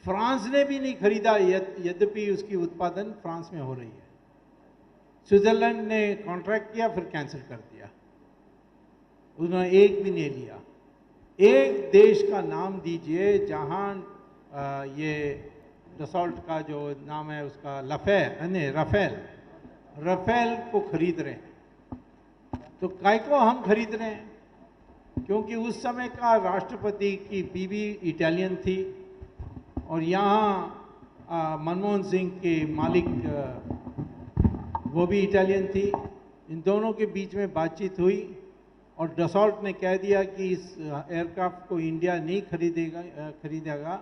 फ्रांस ने भी नहीं खरीदा, यद्यपि उसकी उत्पादन फ्रांस में हो रही है। स्विट्जरलैंड ने कॉन्ट्रैक्ट किया फिर कैंसिल कर दिया, उन्होंने एक भी नहीं लिया। एक देश का नाम दीजिए जहां ये डसॉल्ट का जो नाम है उसका रफेल को खरीद रहे हैं। तो काय को हम खरीद रहे हैं? क्योंकि उस समय का राष्ट्रपति की बीवी इटालियन थी और यहाँ मनमोहन सिंह के मालिक वो भी इटालियन थी। इन दोनों के बीच में बातचीत हुई और डसॉल्ट ने कह दिया कि इस एयरक्राफ्ट को इंडिया नहीं खरीदेगा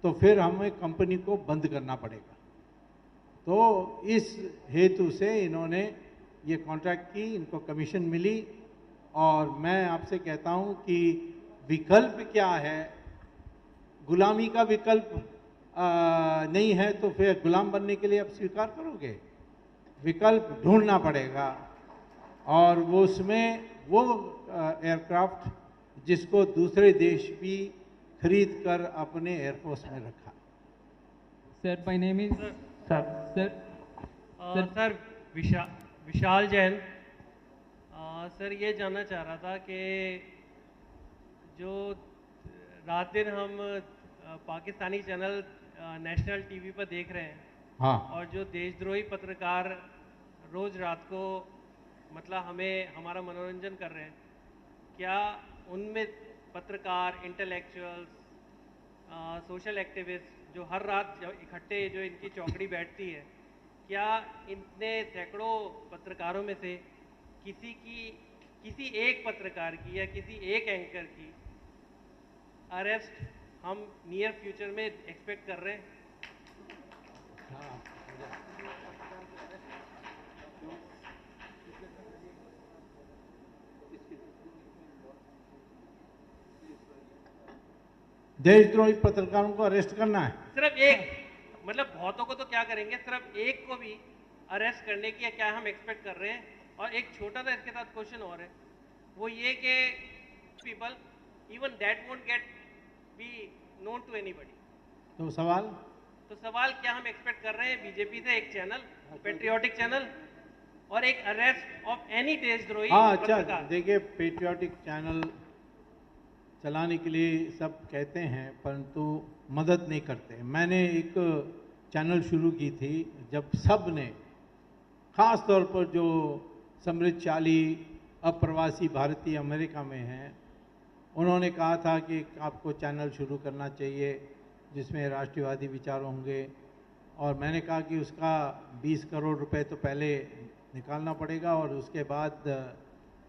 तो फिर हमें कंपनी को बंद करना पड़ेगा। तो इस हेतु से इन्होंने ये कॉन्ट्रैक्ट की, इनको कमीशन मिली। और मैं आपसे कहता हूँ कि विकल्प क्या है, गुलामी का विकल्प नहीं है तो फिर गुलाम बनने के लिए आप स्वीकार करोगे? विकल्प ढूंढना पड़ेगा। और वो उसमें वो एयरक्राफ्ट जिसको दूसरे देश भी खरीद कर अपने एयरफोर्स में रखा। sir, my name is sir. Sir Vishal Jain. Sir ये जानना चाह रहा था कि जो रात दिन हम पाकिस्तानी चैनल नेशनल टीवी पर देख रहे हैं, हाँ, और जो देशद्रोही पत्रकार रोज रात को मतलब हमें हमारा मनोरंजन कर रहे हैं, क्या उनमें पत्रकार, इंटेलेक्चुअल्स, सोशल एक्टिविस्ट जो हर रात इकट्ठे जो इनकी चौकड़ी बैठती है, क्या इतने सैकड़ों पत्रकारों में से किसी एक पत्रकार की या किसी एक एंकर की अरेस्ट हम नियर फ्यूचर में एक्सपेक्ट कर रहे हैं? देशद्रोही पत्रकारों को अरेस्ट करना है? सिर्फ एक, मतलब बहुतों को तो क्या करेंगे, सिर्फ एक को भी अरेस्ट करने की क्या हम एक्सपेक्ट कर रहे हैं? और एक छोटा सा इसके साथ क्वेश्चन और है, वो ये कि people even that won't get be known to anybody. तो सवाल क्या हम एक्सपेक्ट कर रहे हैं बीजेपी से? एक चैनल, पेट्रियोटिक चैनल, और एक अरेस्ट ऑफ एनी देशद्रोही अच्छा, देखिए पेट्रियोटिक चैनल चलाने के लिए सब कहते हैं परंतु मदद नहीं करते। मैंने एक चैनल शुरू की थी जब सब ने, खास तौर पर जो समृद्धशाली अप्रवासी भारतीय अमेरिका में हैं, उन्होंने कहा था कि आपको चैनल शुरू करना चाहिए जिसमें राष्ट्रवादी विचार होंगे। और मैंने कहा कि उसका 20 करोड़ रुपए तो पहले निकालना पड़ेगा और उसके बाद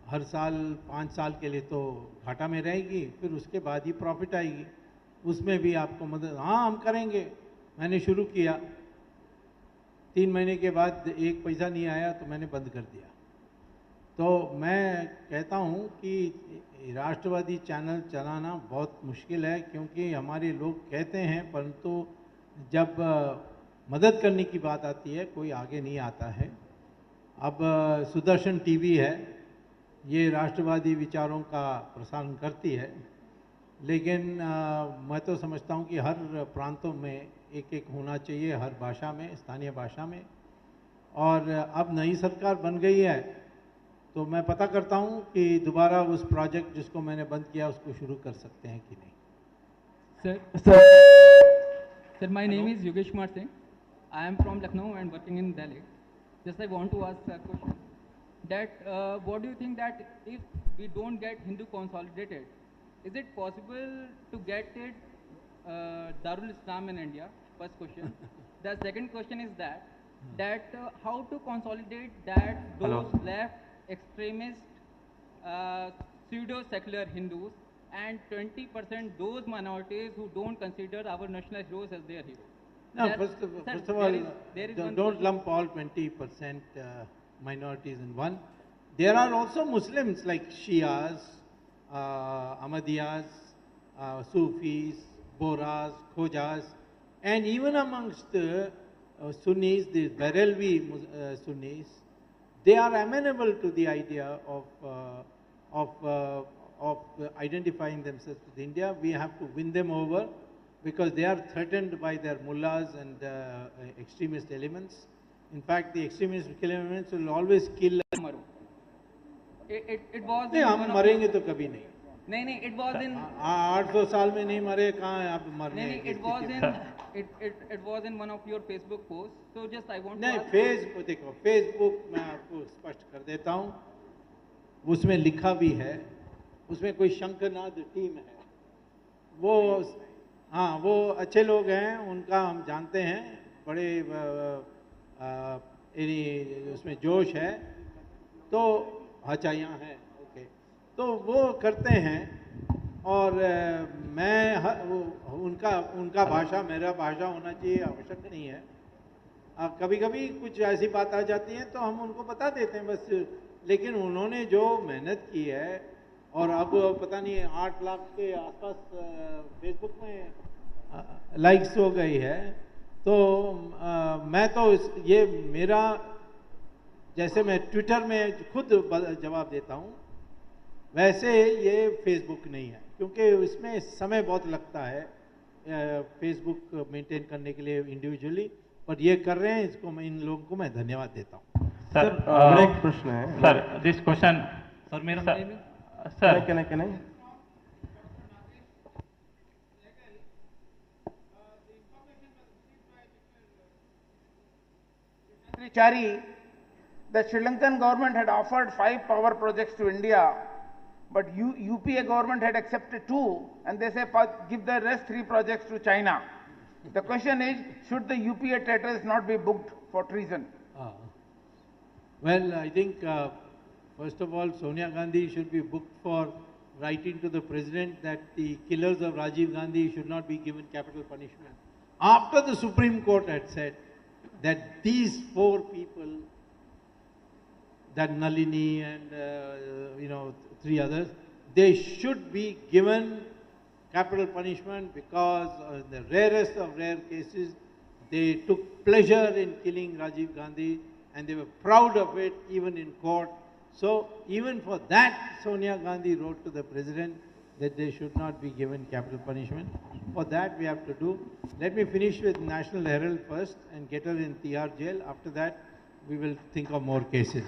हर साल 5 साल के लिए तो घाटा में रहेगी, फिर उसके बाद ही प्रॉफिट आएगी, उसमें भी आपको मदद। हाँ, हम करेंगे। मैंने शुरू किया 3 महीने के बाद 1 पैसा नहीं आया तो मैंने बंद कर दिया। तो मैं कहता हूँ कि राष्ट्रवादी चैनल चलाना बहुत मुश्किल है, क्योंकि हमारे लोग कहते हैं, परंतु जब मदद करने की बात आती है कोई आगे नहीं आता है। अब सुदर्शन टीवी है, ये राष्ट्रवादी विचारों का प्रसारण करती है, लेकिन मैं तो समझता हूँ कि हर प्रांतों में एक एक होना चाहिए, हर भाषा में, स्थानीय भाषा में। और अब नई सरकार बन गई है तो मैं पता करता हूँ कि दोबारा उस प्रोजेक्ट जिसको मैंने बंद किया उसको शुरू कर सकते हैं कि नहीं। Sir, my name is Yogesh Kumar Singh. I am from Lucknow and working in Delhi. Just I want to ask a question. That what do you think that if we don't get Hindu consolidated, is it possible to get it Darul Islam in India? First question. The second question is that how to consolidate that those left extremist pseudo secular Hindus and 20% those minorities who don't consider our national heroes as their heroes. No, That- first sir, of all, there is one don't question. lump all 20% minorities in one. There are also Muslims like Shias, Ahmadiyas, Sufis, Bohras, Khojas, and even amongst Sunnis, the Barelvi Sunnis, they are amenable to the idea of identifying themselves with India. We have to win them over because they are threatened by their mullahs and extremist elements. In fact, the extremist elements will always kill. It was नहीं, in हम one of मरेंगे your- तो कभी नहीं। नहीं, it was in 800 साल में नहीं मरे, कहाँ आप मरने नहीं, की it was स्थिति in में? it was in one of your Facebook posts. So just I want to नहीं, ask. फेसबुक देखो, फेसबुक मैं आपको स्पष्ट कर देता हूँ, उसमें लिखा भी है, उसमें कोई शंकरनाथ टीम है, वो हाँ वो अच्छे लोग हैं, उनका हम जानते हैं, बड़े उसमें जोश है, तो अच्छा यहाँ है, ओके, तो वो करते हैं और उनका भाषा मेरा भाषा होना चाहिए आवश्यक नहीं है। कभी कभी कुछ ऐसी बात आ जाती है तो हम उनको बता देते हैं बस, लेकिन उन्होंने जो मेहनत की है और अब पता नहीं 8 लाख के आसपास फेसबुक में लाइक्स हो गई है, तो मैं तो ये मेरा, जैसे मैं ट्विटर में खुद जवाब देता हूँ वैसे ये फेसबुक नहीं है, क्योंकि उसमें समय बहुत लगता है फेसबुक मेंटेन करने के लिए इंडिविजुअली, पर ये कर रहे हैं, इसको मैं इन लोगों को मैं धन्यवाद देता हूँ। सर मेरा एक प्रश्न है सर, दिस क्वेश्चन सर मेरा sir can I Chari, the Sri Lankan government had offered 5 power projects to India, but UPA government had accepted 2, and they say give the rest 3 projects to China. The question is, should the UPA traitors not be booked for treason? Well, I think first of all, Sonia Gandhi should be booked for writing to the president that the killers of Rajiv Gandhi should not be given capital punishment. After the Supreme Court had said that these 4 people, that Nalini and 3 others, they should be given capital punishment because in the rarest of rare cases, they took pleasure in killing Rajiv Gandhi and they were proud of it even in court. So even for that, Sonia Gandhi wrote to the president that they should not be given capital punishment. For that we have to do. Let me finish with National Herald first and get her in TR jail. After that, we will think of more cases.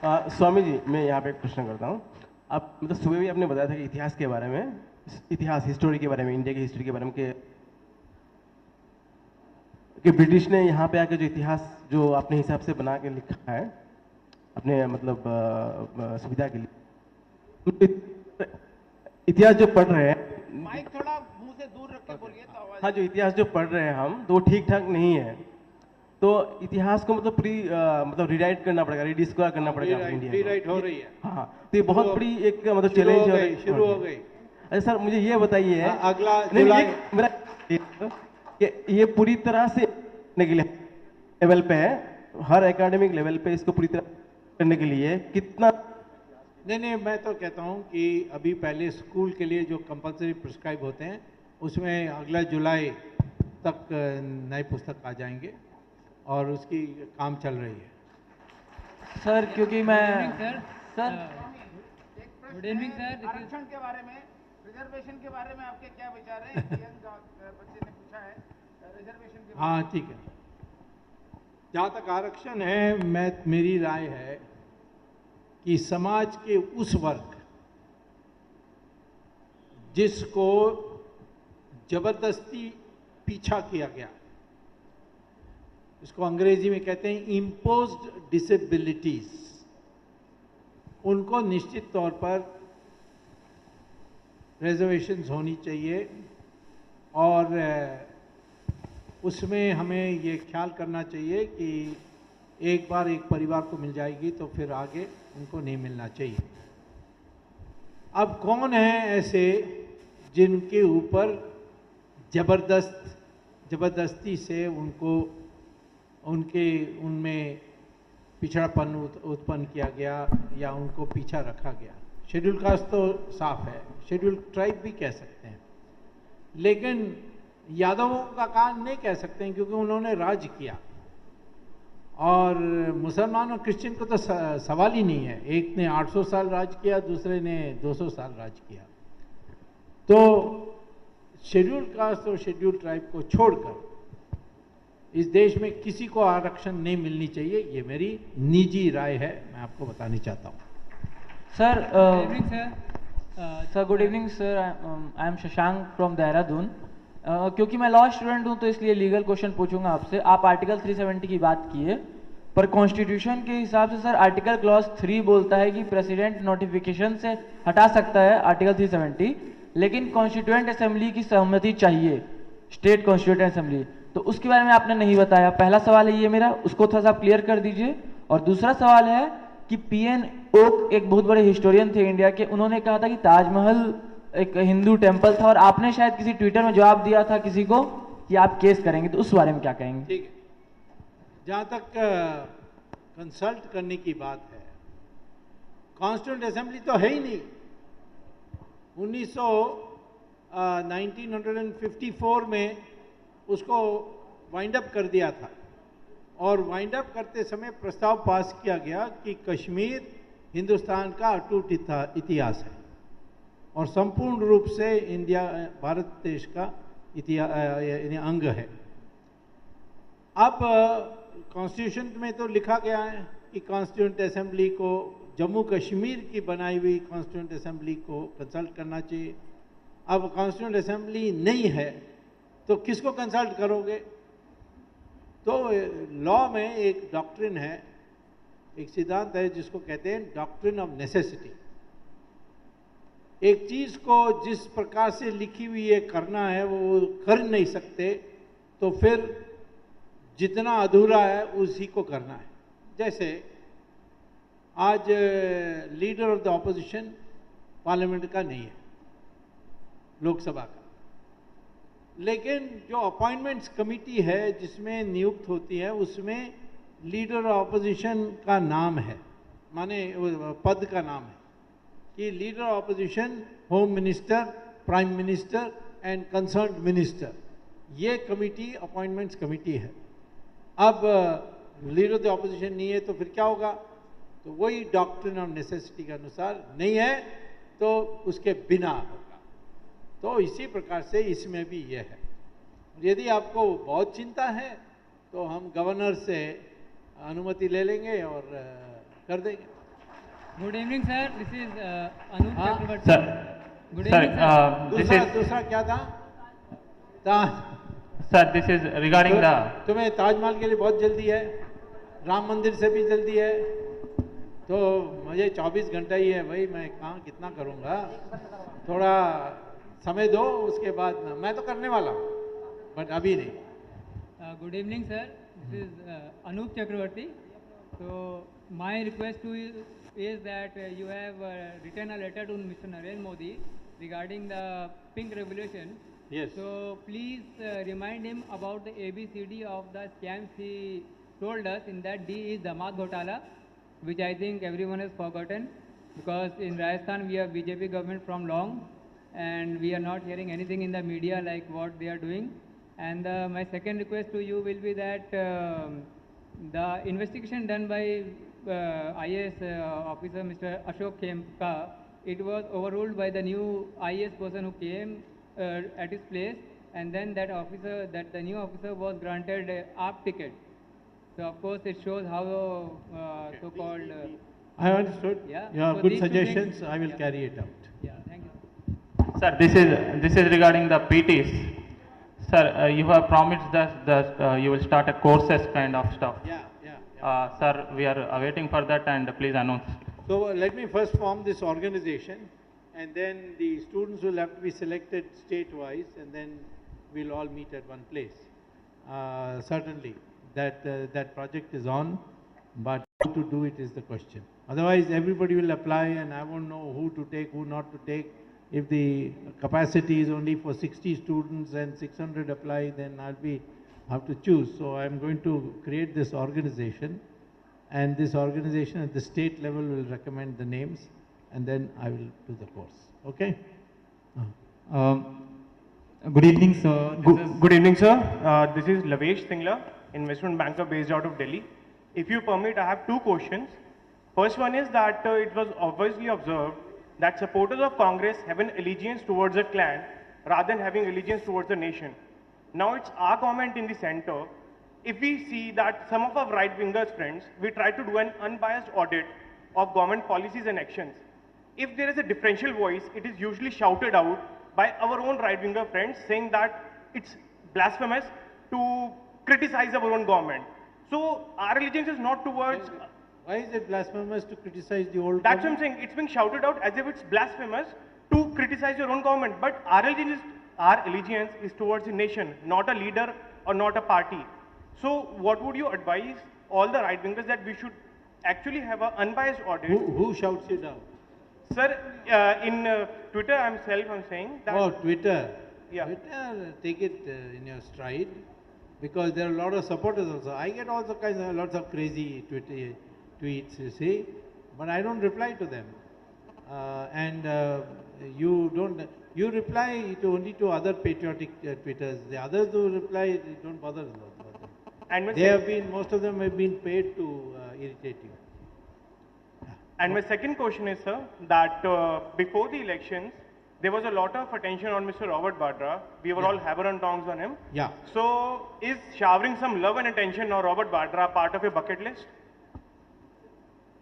Swami ji, मैं यहाँ पे एक प्रश्न करता हूँ। आप मतलब सुबह भी आपने बताया था कि इतिहास के बारे में, इतिहास हिस्टोरी के बारे में, इंडिया की हिस्ट्री के बारे में कि ब्रिटिश ने यहाँ पे आके जो इतिहास जो अपने हिसाब से बना के लिखा है अपने मतलब सुविधा के लिए, इतिहास जो पढ़ रहे हैं, माइक थोड़ा मुंह से दूर रख के बोलिए तो आवाज। हाँ, जो इतिहास जो पढ़ रहे हैं हम, तो ठीक ठाक नहीं है, तो इतिहास को मतलब मतलब रीराइट करना पड़ेगा, रीडिस्कवर करना पड़ेगा इंडिया को। रीराइट हो रही है। हाँ, तो ये बहुत बड़ी एक मतलब चैलेंज है। शुरू हो गई। अच्छा सर, मुझे ये बताइए, अगला नहीं, मेरा कि ये पूरी तरह से के लिए लेवल पे है, हर एकेडमिक लेवल पे इसको पूरी तरह करने के लिए कितना? नहीं, मैं तो कहता हूँ कि अभी पहले स्कूल के लिए जो कंपलसरी प्रिस्क्राइब होते हैं उसमें अगला जुलाई तक नई पुस्तक आ जाएंगे और उसकी काम चल रही है। सर क्योंकि मैं सर गुड इवनिंग सर। आरक्षण के बारे में, रिजर्वेशन के बारे में आपके क्या विचार हैं? बच्चे ने पूछा है रिजर्वेशन के। हाँ ठीक है, जहाँ तक आरक्षण है, मेरी राय है कि समाज के उस वर्ग जिसको जबरदस्ती पीछा किया गया, इसको अंग्रेजी में कहते हैं इम्पोज्ड डिसेबिलिटीज, उनको निश्चित तौर पर रिजर्वेशंस होनी चाहिए और उसमें हमें ये ख्याल करना चाहिए कि एक बार एक परिवार को मिल जाएगी तो फिर आगे उनको नहीं मिलना चाहिए। अब कौन है ऐसे जिनके ऊपर जबरदस्ती से उनको उनमें पिछड़ापन उत्पन्न किया गया या उनको पीछा रखा गया? शेड्यूल कास्ट तो साफ है, शेड्यूल ट्राइब भी कह सकते हैं, लेकिन यादवों का काम नहीं कह सकते हैं क्योंकि उन्होंने राज किया और मुसलमान और क्रिश्चियन को तो सवाल ही नहीं है। एक ने 800 साल राज किया, दूसरे ने 200 साल राज किया। तो शेड्यूल कास्ट और शेड्यूल ट्राइब को छोड़कर इस देश में किसी को आरक्षण नहीं मिलनी चाहिए, ये मेरी निजी राय है, मैं आपको बतानी चाहता हूँ। Sir good evening sir, I am Shashank from Dehradun. क्योंकि मैं लॉ स्टूडेंट हूं तो इसलिए लीगल क्वेश्चन पूछूंगा आपसे। आप आर्टिकल 370 की बात किए, पर कॉन्स्टिट्यूशन के हिसाब से सर आर्टिकल क्लॉज 3 बोलता है कि प्रेसिडेंट नोटिफिकेशन से हटा सकता है आर्टिकल 370, लेकिन कॉन्स्टिट्यूएंट असेंबली की सहमति चाहिए, स्टेट कॉन्स्टिट्यूएंट असेंबली। तो उसके बारे में आपने नहीं बताया। पहला सवाल है ये मेरा, उसको थोड़ा सा क्लियर कर दीजिए। और दूसरा सवाल है कि पीएन ओक एक बहुत बड़े हिस्टोरियन थे इंडिया के, उन्होंने कहा था कि ताजमहल एक हिंदू टेम्पल था और आपने शायद किसी ट्विटर में जवाब दिया था किसी को कि आप केस करेंगे, तो उस बारे में क्या कहेंगे? ठीक है, जहाँ तक कंसल्ट करने की बात है, कॉन्स्टिट्यूएंट असेंबली तो है ही नहीं। 1954 में उसको वाइंड अप कर दिया था और वाइंड अप करते समय प्रस्ताव पास किया गया कि कश्मीर हिंदुस्तान का अटूट इतिहास है और संपूर्ण रूप से भारत देश का यानी अंग है। अब कॉन्स्टिट्यूशन में तो लिखा गया है कि कॉन्स्टिट्यूएंट असेंबली को, जम्मू कश्मीर की बनाई हुई कॉन्स्टिट्यूएंट असेंबली को कंसल्ट करना चाहिए। अब कॉन्स्टिट्यूएंट असेंबली नहीं है तो किसको कंसल्ट करोगे? तो लॉ में एक डॉक्ट्रिन है, एक सिद्धांत है जिसको कहते हैं डॉक्ट्रिन ऑफ नेसेसिटी। एक चीज को जिस प्रकार से लिखी हुई है करना है वो कर नहीं सकते, तो फिर जितना अधूरा है उसी को करना है। जैसे आज leader of the opposition parliament का नहीं है, लोकसभा का, लेकिन जो अपॉइंटमेंट्स कमिटी है जिसमें नियुक्त होती है उसमें लीडर ऑफ ऑपोजिशन का नाम है, माने पद का नाम है कि leader of opposition, home minister, prime minister and concerned minister, ये कमिटी अपॉइंटमेंट्स कमिटी है। अब लीडर ऑफ द ऑपोजिशन नहीं है तो फिर क्या होगा? तो वही डॉक्ट्रिन ऑफ नेसेसिटी के अनुसार नहीं है तो उसके बिना होगा। तो इसी प्रकार से इसमें भी ये है। यदि आपको बहुत चिंता है तो हम गवर्नर से अनुमति ले लेंगे और कर देंगे। Good evening sir, this is Anoop Chakraborty. Sir good evening sir. दूसरा क्या था? Sir this is regarding the, तुम्हें ताजमहल के लिए बहुत जल्दी है, राम मंदिर से भी जल्दी है, तो मुझे 24 घंटा ही है भाई, मैं कहाँ कितना करूँगा, थोड़ा समय दो, उसके बाद मैं तो करने वाला हूँ बट अभी नहीं। Good evening sir, this is Anoop Chakraborty. So my request to you is that you have written a letter to Mr. Narendra Modi regarding the pink revolution. Yes. So please remind him about the ABCD of the scams he told us in that D is Damat Ghotala, which I think everyone has forgotten, because in Rajasthan we have BJP government from long, and we are not hearing anything in the media like what they are doing. And my second request to you will be that the investigation done by IAS officer Mr. Ashok Khemka, it was overruled by the new IAS person who came at his place, and then that the new officer was granted a AAP ticket. So of course it shows how so-called. I understood. Yeah. You have So good these two suggestions. things- I will yeah. carry it out. Yeah. Thank you. Sir, this is regarding the PTs. Sir, you have promised that you will start a courses kind of stuff. Sir, we are awaiting for that, and please announce. So let me first form this organization, and then the students will have to be selected state-wise, and then we'll all meet at one place. Certainly, that project is on, but how to do it is the question. Otherwise, everybody will apply, and I won't know who to take, who not to take. If the capacity is only for 60 students and 600 apply, then I'll have to choose. So I'm going to create this organization, and this organization at the state level will recommend the names, and then I will do the course. Okay? Good evening, sir. Good evening, sir. This is Lavesh Singla, investment banker based out of Delhi. If you permit, I have two questions. First one is that it was obviously observed that supporters of Congress have an allegiance towards a clan rather than having allegiance towards the nation. Now it's our comment in the center. If we see that some of our right-wingers friends, we try to do an unbiased audit of government policies and actions. If there is a differential voice, it is usually shouted out by our own right-winger friends saying that it's blasphemous to criticize our own government. So our allegiance is not towards... Why is it blasphemous to criticize the old That's government? what I'm saying. It's being shouted out as if it's blasphemous to criticize your own government. But our allegiance is towards the nation, not a leader or not a party. So what would you advise all the right-wingers that we should actually have an unbiased audit? Who shouts it out? Sir, in Twitter I'm saying that... Oh, Twitter. Yeah. Twitter, take it in your stride, because there are a lot of supporters also. I get also lots of crazy Twitter tweets, you see, but I don't reply to them. You reply only to other patriotic Twitters. The others who reply, don't bother them. And most of them have been paid to irritate you. And my second question is, sir, that before the elections, there was a lot of attention on Mr. Robert Vadra. We were all hammer and tongs on him. Yeah. So is showering some love and attention on Robert Vadra part of your bucket list?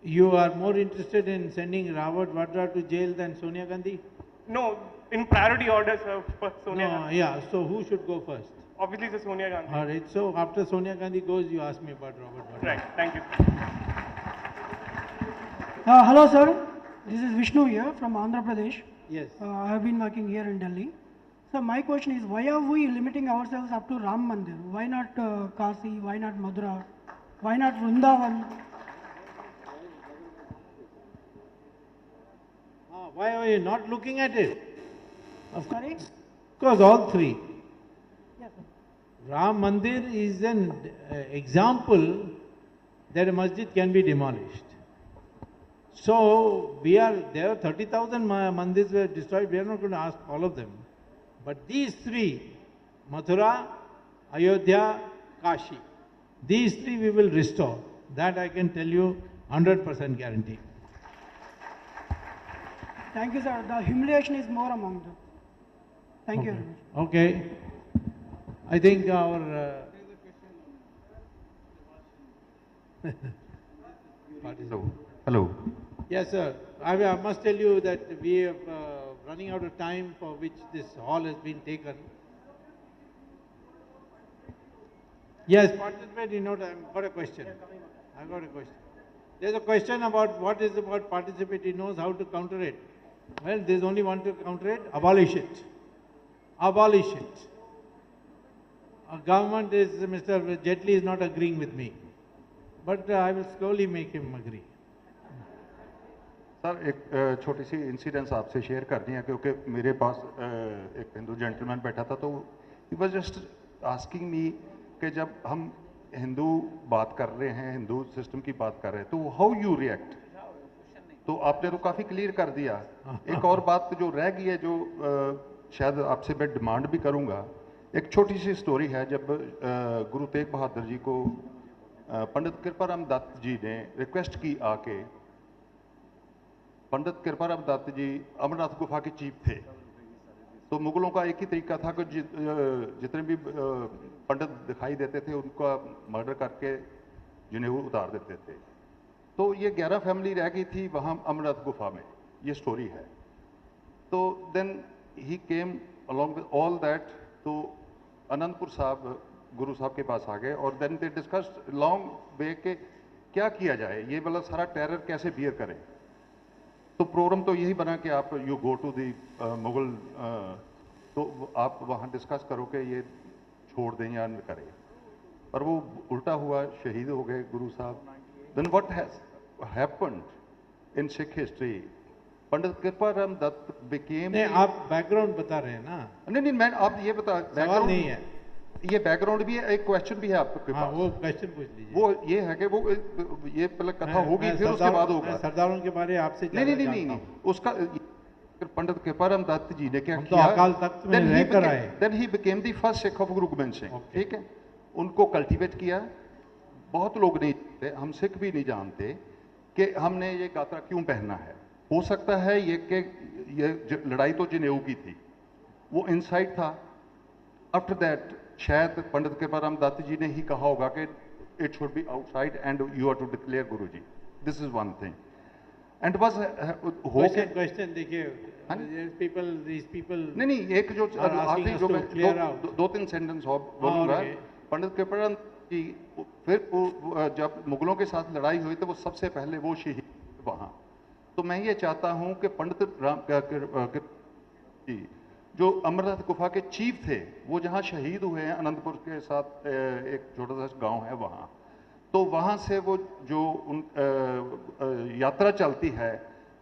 You are more interested in sending Robert Vadra to jail than Sonia Gandhi? No, in priority order, sir, for Sonia Gandhi. Yeah, so who should go first? Obviously, it's Sonia Gandhi. All right, so after Sonia Gandhi goes, you ask me about Robert Vadra. Right, thank you. Hello, sir. This is Vishnu here from Andhra Pradesh. Yes. I have been working here in Delhi. So my question is, why are we limiting ourselves up to Ram Mandir? Why not Kasi? Why not Mathura? Why not Vrindavan? Why are you not looking at it? Sorry? Because all three. Yes, sir. Ram Mandir is an example that a masjid can be demolished. So there are 30,000 mandirs were destroyed. We are not going to ask all of them. But these three, Mathura, Ayodhya, Kashi, these three we will restore. That I can tell you 100% guarantee. Thank you, sir. The humiliation is more among them. Thank you very much. Okay. I think our... Hello. Yes, sir. I must tell you that we are running out of time for which this hall has been taken. Yes, participate, I've got a question. There's a question about what is about participate, he knows how to counter it. Well, there's only one to counter it, abolish it. Abolish it. Our government is, Mr. Jaitley is not agreeing with me. But I will slowly make him agree. Sir एक छोटी सी incidence आपसे share कर दी है क्योंकि मेरे पास एक Hindu gentleman बैठा था तो he was just asking me कि जब हम हिंदू बात कर रहे हैं, हिंदू सिस्टम की बात कर रहे हैं, तो हाउ यू रिएक्ट? तो आपने तो काफ़ी क्लियर कर दिया। एक और बात जो रह गई है, जो शायद आपसे मैं डिमांड भी करूंगा, एक छोटी सी स्टोरी है। जब गुरु तेग बहादुर जी को पंडित कृपाराम दत्त जी ने रिक्वेस्ट की आके, पंडित कृपाराम दत्त जी अमरनाथ गुफा के चीफ थे, तो मुगलों का एक ही तरीका था कि जितने भी पंडित दिखाई देते थे उनका मर्डर करके जिन्हें वो उतार देते थे। तो ये 11 फैमिली रह गई थी वहाँ अमरनाथ गुफा में, ये स्टोरी है। तो then he came along with all that, तो अनंतपुर साहब गुरु साहब के पास आ गए और then they discussed long way के क्या किया जाए, ये वाला सारा टेरर कैसे बियर करें। तो प्रोग्राम तो यही बना कि आप you go to the Mughal, तो आप वहाँ डिस्कस करो कि ये छोड़ दें या न करें, पर वो उल्टा हुआ, शहीद हो गए Guru Sahib. Then what has happened in Sikh history, Pandit Kriparam Datt became. नहीं, आप बैकग्राउंड बता रहे हैं ना? नहीं नहीं, मैं आप ये बता, सवाल नहीं है, ये बैकग्राउंड भी है, एक क्वेश्चन भी है आपके पास। वो क्वेश्चन पूछ लीजिए। वो ये है कि वो ये पहले कथा होगी फिर उसके बाद होगा। सरदारों के बारे आपसे नहीं, उसका पंडित कृपाराम दत्त जी ने क्या किया? तो अकाल तख्त में रहकर आए। Then he became the first Sikh of Guru Gobind Singh. ठीक है, उनको कल्टीवेट किया। बहुत लोग नहीं जानते, हम सिख भी नहीं जानते कि हमने ये गात्रा क्यों पहनना है। हो सकता है ये कि ये लड़ाई तो जनेऊ की थी, वो इनसाइड था। आफ्टर दैट शायद पंडित कृपाराम दत्त जी ने ही कहा होगा कि it should be outside and you are to declare guru ji, this is one thing. And बस हो के क्वेश्चन देखिए, पीपल नहीं, एक जो आखिरी जो मैं दो तीन सेंटेंस और बोलूंगा। पंडित कृपाराम जी फिर जब मुगलों के साथ लड़ाई हुई तो वो सबसे पहले वो शहीद वहां। तो मैं ये चाहता हूं कि पंडित राम जी जो अमरनाथ गुफा के चीफ थे, वो जहाँ शहीद हुए हैं अनंतपुर के साथ एक छोटा सा गांव है वहाँ, तो वहाँ से वो जो यात्रा चलती है,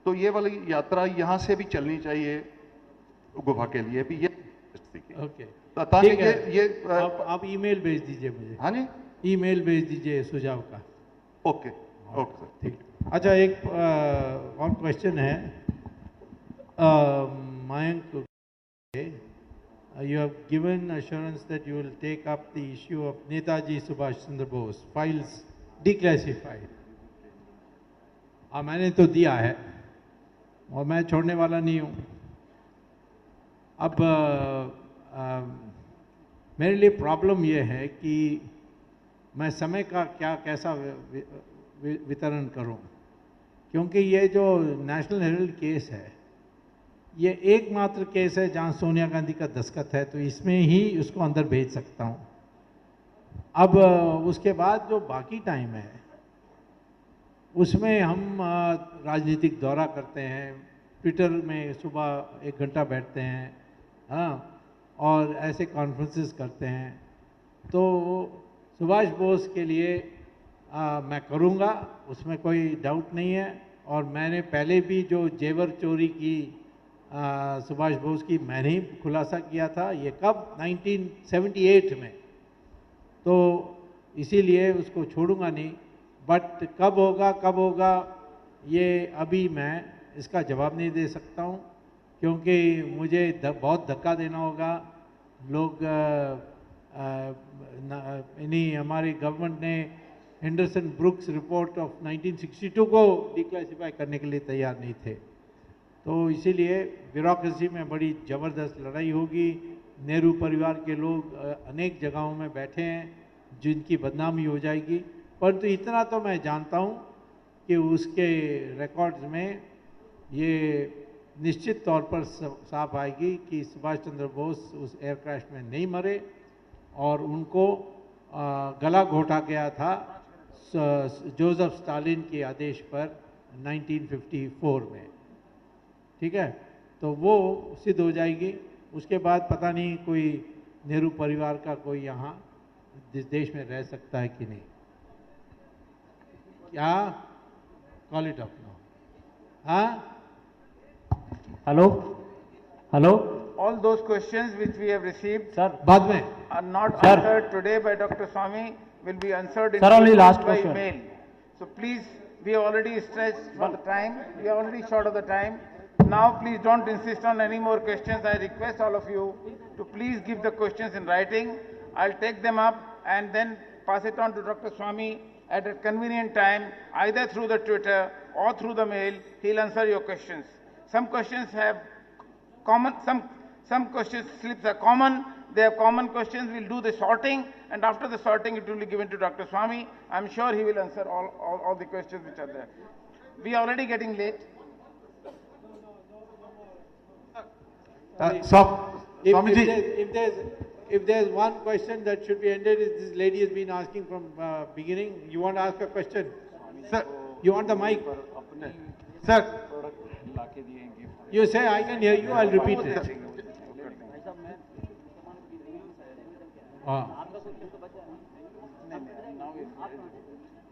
तो ये वाली यात्रा यहाँ से भी चलनी चाहिए गुफा के लिए भी। ये ओके, ताकि ये आप ईमेल भेज दीजिए मुझे। हाँ जी, ईमेल भेज दीजिए सुझाव का। ओके ओके सर, ठीक। अच्छा, एक और क्वेश्चन है Mayank. You have given assurance that you will take up the issue of Netaji Subhash Chandra Bose files declassified. मैंने तो दिया है और मैं छोड़ने वाला नहीं हूँ। अब मेरे लिए प्रॉब्लम ये है कि मैं समय का कैसा वितरण करूँ, क्योंकि ये जो नेशनल हेराल्ड केस है, ये एकमात्र केस है जहाँ सोनिया गांधी का दस्तखत है, तो इसमें ही उसको अंदर भेज सकता हूँ। अब उसके बाद जो बाकी टाइम है उसमें हम राजनीतिक दौरा करते हैं, ट्विटर में सुबह 1 घंटा बैठते हैं, हाँ, और ऐसे कॉन्फ्रेंसेस करते हैं। तो सुभाष बोस के लिए मैं करूँगा, उसमें कोई डाउट नहीं है। और मैंने पहले भी जो जेवर चोरी की सुभाष बोस की, मैंने ही खुलासा किया था। ये कब? 1978 में। तो इसीलिए उसको छोड़ूंगा नहीं, बट कब होगा ये अभी मैं इसका जवाब नहीं दे सकता हूँ, क्योंकि मुझे बहुत धक्का देना होगा। लोग इन्हीं हमारी गवर्नमेंट ने हेंडरसन ब्रुक्स रिपोर्ट ऑफ 1962 को डिक्लासिफाई करने के लिए तैयार नहीं थे। तो इसीलिए ब्यूरोक्रेसी में बड़ी ज़बरदस्त लड़ाई होगी। नेहरू परिवार के लोग अनेक जगहों में बैठे हैं जिनकी बदनामी हो जाएगी, परंतु इतना तो मैं जानता हूँ कि उसके रिकॉर्ड्स में ये निश्चित तौर पर साफ आएगी कि सुभाष चंद्र बोस उस एयर क्रैश में नहीं मरे और उनको गला घोटा गया था जोसेफ स्टालिन के आदेश पर 1954 में। ठीक है, तो वो सिद्ध हो जाएगी। उसके बाद पता नहीं कोई नेहरू परिवार का कोई यहाँ देश में रह सकता है कि नहीं। क्या कॉल इट ऑफ नो? हाँ, hello hello, all those questions which we have received बाद में are not Sir. answered today by Dr. Swamy will be answered in Sir, only last by question. mail. So please, we are already stressed for the time. We are already short of the time. Now please don't insist on any more questions. I request all of you to please give the questions in writing. I'll take them up and then pass it on to Dr. Swamy at a convenient time, either through the Twitter or through the mail. He'll answer your questions. Some questions have common, some question slips are common. They have common questions. We'll do the sorting, and after the sorting, it will be given to Dr. Swamy. I'm sure he will answer all the questions which are there. We are already getting late. If there's one question that should be ended, is this lady has been asking from beginning. You want to ask a question? Sir, you want the mic? Sir, you say I can hear you. I'll repeat it.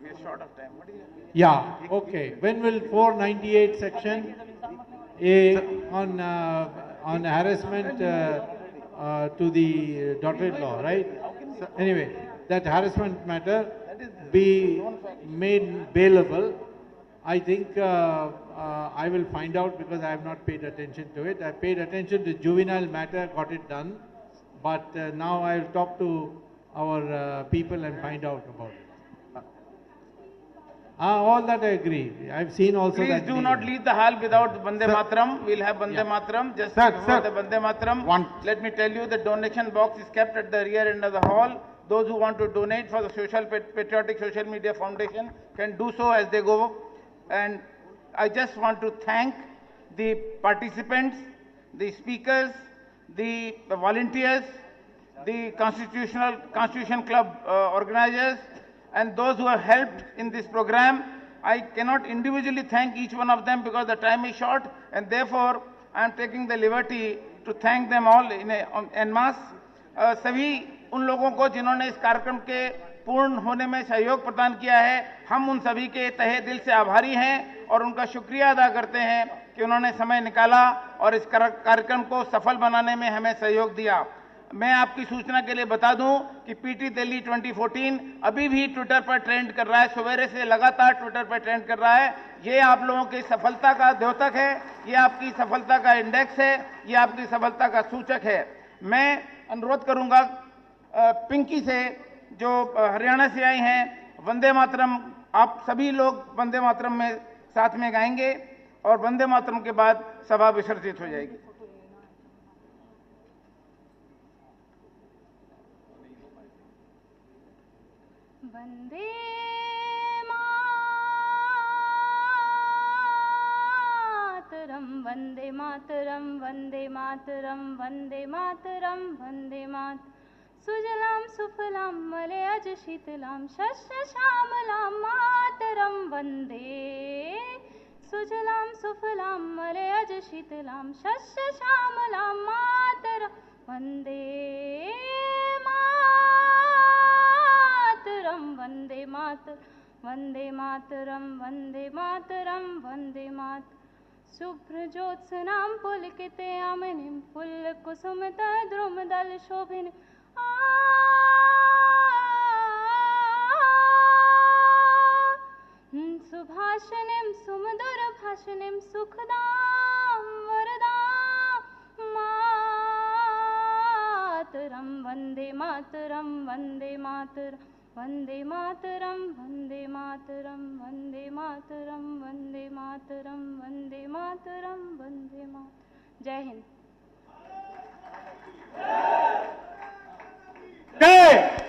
We are short of time. What do you? Yeah. Okay. When will 498 section A on harassment to the daughter-in-law, right? Anyway, that harassment matter be made bailable. I think I will find out because I have not paid attention to it. I paid attention to juvenile matter, got it done, but now I will talk to our people and find out about it. All that I agree. I've seen also Please that. do not leave the hall without Vande Mataram. We'll have Vande Mataram. Just before the Vande Mataram, let me tell you the donation box is kept at the rear end of the hall. Those who want to donate for the Patriotic Social Media Foundation can do so as they go. And I just want to thank the participants, the speakers, the volunteers, the Constitution Club organizers, and those who have helped in this program. I cannot individually thank each one of them because the time is short, and therefore I am taking the liberty to thank them all en masse. सभी उन लोगों को जिन्होंने इस कार्यक्रम के पूर्ण होने में सहयोग प्रदान किया है, हम उन सभी के तहे दिल से आभारी हैं और उनका शुक्रिया अदा करते हैं कि उन्होंने समय निकाला और इस कार्यक्रम को सफल बनाने में हमें सहयोग दिया। मैं आपकी सूचना के लिए बता दूं कि पीटी दिल्ली 2014 अभी भी ट्विटर पर ट्रेंड कर रहा है, सवेरे से लगातार ट्विटर पर ट्रेंड कर रहा है। ये आप लोगों की सफलता का द्योतक है, ये आपकी सफलता का इंडेक्स है, ये आपकी सफलता का सूचक है। मैं अनुरोध करूंगा पिंकी से जो हरियाणा से आई हैं, वंदे मातरम आप सभी लोग वंदे मातरम में साथ में गाएंगे और वंदे मातरम के बाद सभा विसर्जित हो जाएगी। वंदे मातरम वंदे मातरम वंदे मातरम वंदे मातरम वंदे मात सुजलाम सुफलाम मलयज शीतलाम शस्य श्यामलाम मातरम वंदे सुजलाम सुफलाम मलयज शीतलाम शस्य श्यामलाम मातरम वंदे वंदे मातर वंदे मातरम वंदे मातरम वंदे मात शुभ्र ज्योत्सनां पुलकिते अमनिं फुल्ल कुसुमित द्रुमदल शोभिनी सुभाषिणीं सुमधुर भाषिणीं सुखदां वरदां मातरम वंदे मातरम वंदे मातरम वंदे मातरम वंदे मातरम वंदे मातरम वंदे मातरम वंदे मातरम वंदे मातरम। जय हिंद। जय